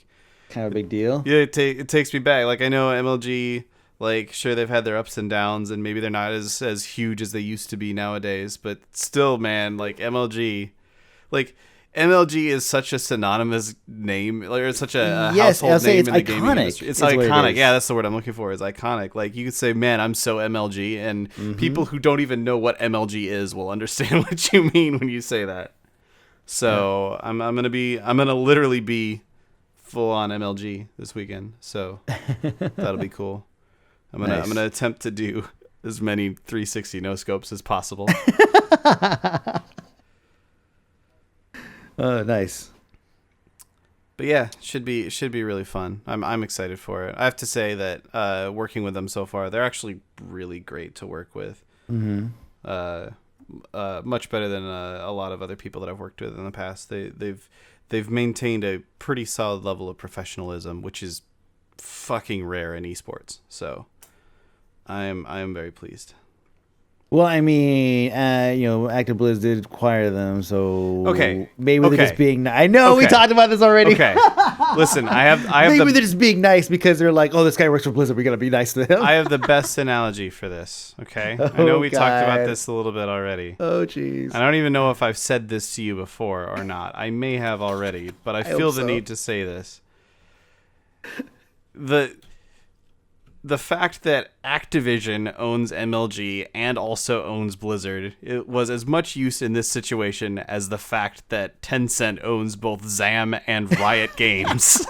Speaker 1: big deal.
Speaker 3: Yeah, it takes me back. Like I know MLG. Like sure they've had their ups and downs, and maybe they're not as huge as they used to be nowadays. But still, man, like MLG, MLG is such a synonymous name, like it's such a household name in the gaming industry. It's iconic. Yeah, that's the word I'm looking for. Is iconic. Like you could say, "Man, I'm so MLG," and people who don't even know what MLG is will understand what you mean when you say that. So I'm gonna literally be full on MLG this weekend. So that'll be cool. I'm gonna attempt to do as many 360 no scopes as possible.
Speaker 1: Nice.
Speaker 3: But yeah, should be really fun. I'm excited for it. I have to say that working with them so far, they're actually really great to work with.
Speaker 1: Mm-hmm.
Speaker 3: Much better than a lot of other people that I've worked with in the past. They've maintained a pretty solid level of professionalism, which is fucking rare in esports. So I am very pleased.
Speaker 1: Well, I mean, Active Blizz did acquire them, so maybe they're just being nice. I know we talked about this already.
Speaker 3: Okay, listen, I have.
Speaker 1: Maybe they're just being nice because they're like, oh, this guy works for Blizzard, we gotta be nice to him.
Speaker 3: I have the best analogy for this. Okay, I know we talked about this a little bit already.
Speaker 1: Oh, jeez.
Speaker 3: I don't even know if I've said this to you before or not. I may have already, but I feel the need to say this. The fact that Activision owns MLG and also owns Blizzard, it was as much use in this situation as the fact that Tencent owns both ZAM and Riot Games.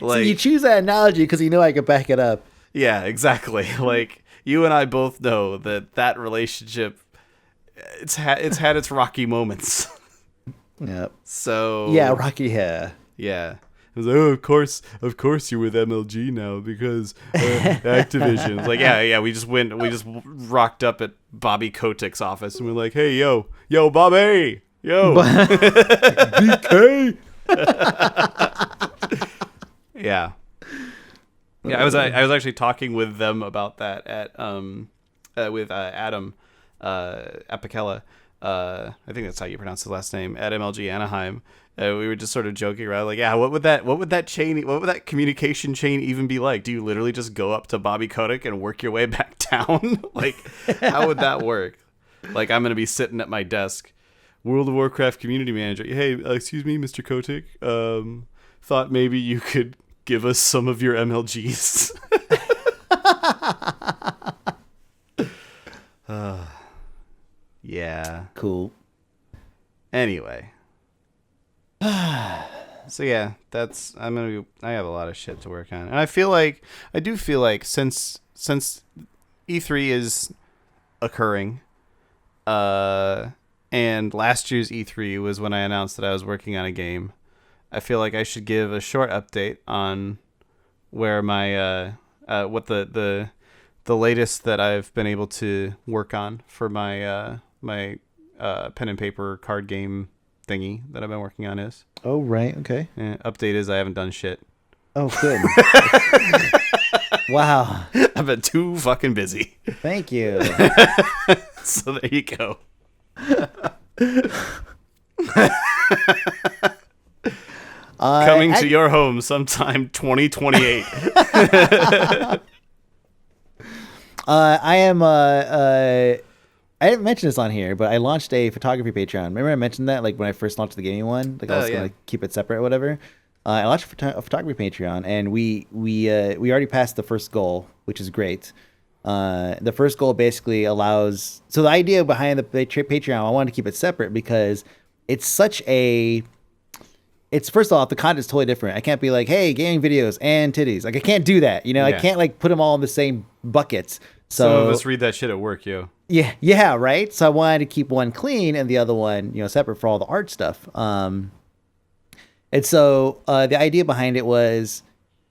Speaker 1: So you choose that analogy because you know I can back it up.
Speaker 3: Yeah, exactly. Like you and I both know that relationship, it's had its rocky moments.
Speaker 1: Yep.
Speaker 3: So
Speaker 1: yeah, rocky hair.
Speaker 3: Yeah. I was like, oh, of course you're with MLG now because Activision. It's like, yeah, we just rocked up at Bobby Kotick's office and we're like, hey, yo, Bobby, yo, BK. Yeah. Yeah, I was actually talking with them about that at with Adam Apicella. I think that's how you pronounce his last name, at MLG Anaheim. We were just sort of joking around, like, yeah, what would that communication chain even be like? Do you literally just go up to Bobby Kotick and work your way back down? Like, how would that work? Like, I'm gonna be sitting at my desk, World of Warcraft community manager. Hey, excuse me, Mr. Kotick. Thought maybe you could give us some of your MLGs. Yeah.
Speaker 1: Cool.
Speaker 3: Anyway. So yeah, I have a lot of shit to work on. And I do feel like since eThree is occurring, and last year's E3 was when I announced that I was working on a game, I feel like I should give a short update on where my what the latest that I've been able to work on for my my pen and paper card game thingy that I've been working on is.
Speaker 1: Oh, right. Okay.
Speaker 3: Update is I haven't done shit.
Speaker 1: Oh, good. Wow.
Speaker 3: I've been too fucking busy.
Speaker 1: Thank you.
Speaker 3: So there you go. Coming to your home sometime 2028.
Speaker 1: I am I didn't mention this on here, but I launched a photography Patreon. Remember I mentioned that, like, when I first launched the gaming one, like I was gonna keep it separate or whatever. I launched a photography Patreon, and we already passed the first goal, which is great. The first goal basically allows. So the idea behind the Patreon, I wanted to keep it separate because it's such a. It's, first off, the content's totally different. I can't be like, hey, gaming videos and titties. Like, I can't do that. You know, I can't like put them all in the same buckets. So
Speaker 3: some of us read that shit at work, yo.
Speaker 1: Yeah, right. So I wanted to keep one clean and the other one, separate for all the art stuff. And so the idea behind it was,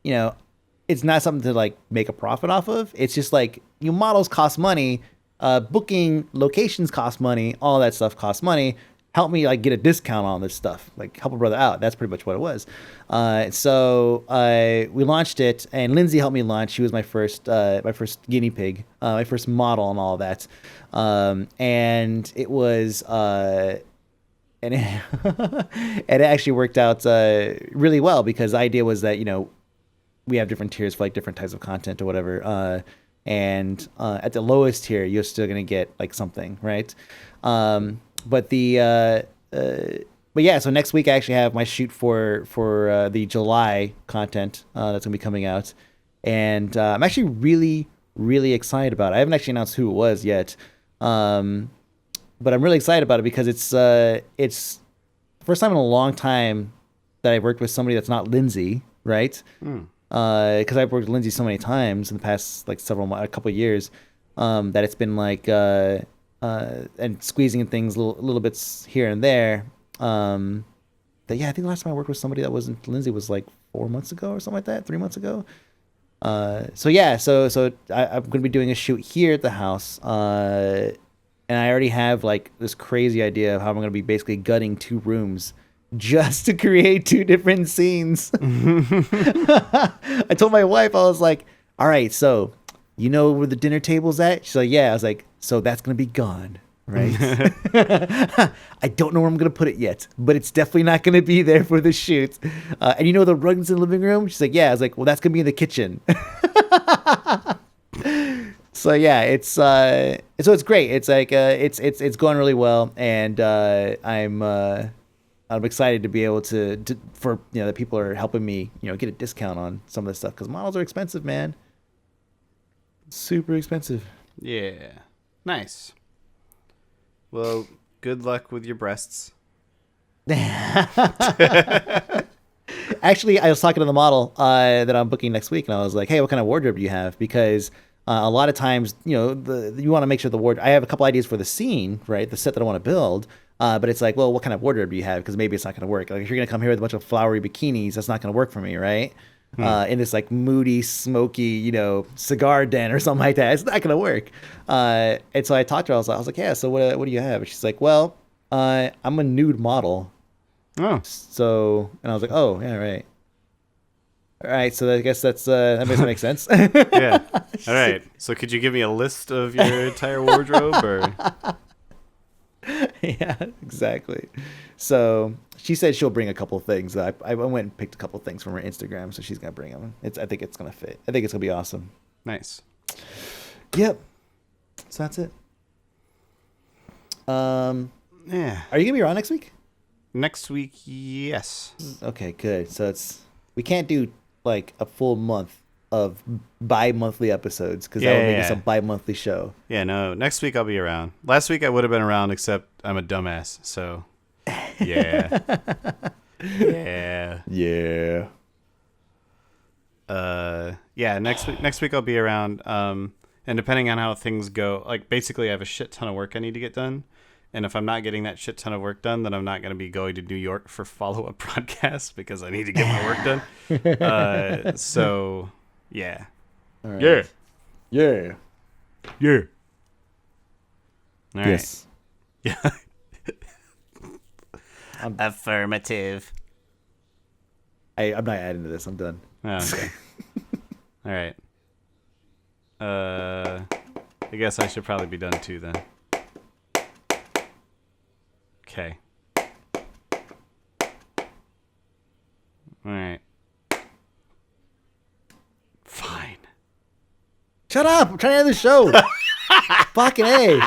Speaker 1: it's not something to like make a profit off of. It's just like, models cost money, booking locations cost money, all that stuff costs money. Help me like get a discount on this stuff, like help a brother out. That's pretty much what it was. So we launched it, and Lindsay helped me launch. She was my first guinea pig, my first model, and all that. And it was, and it actually worked out really well because the idea was that we have different tiers for like different types of content or whatever. And at the lowest tier, you're still gonna get like something, right? But yeah, so next week I actually have my shoot for the July content that's gonna be coming out, and I'm actually really, really excited about it. I haven't actually announced who it was yet, but I'm really excited about it because it's the first time in a long time that I've worked with somebody that's not Lindsay, right? Because I've worked with Lindsay so many times in the past like a couple of years, that it's been like. And squeezing in things little bits here and there. I think the last time I worked with somebody that wasn't Lindsay was like 4 months ago or something like that, 3 months ago. So I'm going to be doing a shoot here at the house. And I already have like this crazy idea of how I'm going to be basically gutting 2 rooms just to create 2 different scenes. I told my wife, I was like, all right, so you know where the dinner table's at? She's like, yeah. I was like, so that's going to be gone, right? I don't know where I'm going to put it yet, but it's definitely not going to be there for the shoot. And the rugs in the living room? She's like, yeah. I was like, well, that's going to be in the kitchen. So yeah, it's great. It's like, it's going really well. And I'm excited to be able to for, that people are helping me, get a discount on some of this stuff. Cause models are expensive, man. Super expensive.
Speaker 3: Yeah. Nice. Well, good luck with your breasts.
Speaker 1: Actually, I was talking to the model that I'm booking next week, and I was like, hey, what kind of wardrobe do you have? Because a lot of times, you want to make sure the wardrobe. I have a couple ideas for the scene, right? The set that I want to build. But it's like, well, what kind of wardrobe do you have? Because maybe it's not going to work. Like if you're going to come here with a bunch of flowery bikinis, that's not going to work for me, right? In this like moody, smoky, cigar den or something like that, it's not going to work. And so I talked to her. I was like, yeah. So what do you have? And she's like, well, I'm a nude model.
Speaker 3: Oh.
Speaker 1: So, and I was like, oh, yeah, right. All right, so I guess that makes sense.
Speaker 3: Yeah. All right. So could you give me a list of your entire wardrobe, or?
Speaker 1: Yeah, exactly. So she said she'll bring a couple of things. I went and picked a couple of things from her Instagram, so she's gonna bring them. I think it's gonna fit. I think it's gonna be awesome.
Speaker 3: Nice.
Speaker 1: Yep. So that's it.
Speaker 3: Yeah.
Speaker 1: Are you gonna be around next week?
Speaker 3: Next week, yes.
Speaker 1: Okay, good. So we can't do like a full month of bi-monthly episodes because that would make us a bi-monthly show.
Speaker 3: Yeah, no. Next week I'll be around. Last week I would have been around, except I'm a dumbass. So, yeah,
Speaker 1: yeah.
Speaker 3: Yeah. Next week I'll be around. And depending on how things go, like basically I have a shit ton of work I need to get done. And if I'm not getting that shit ton of work done, then I'm not going to be going to New York for follow-up broadcasts because I need to get my work done. So, yeah.
Speaker 1: All right.
Speaker 3: Yeah.
Speaker 1: Yeah.
Speaker 3: Yeah. All right.
Speaker 1: Yes.
Speaker 3: Yeah. Affirmative.
Speaker 1: I'm not adding to this. I'm done.
Speaker 3: Oh, okay. All right. I guess I should probably be done too then. Okay. All right. Fine.
Speaker 1: Shut up! I'm trying to end the show. Fucking A.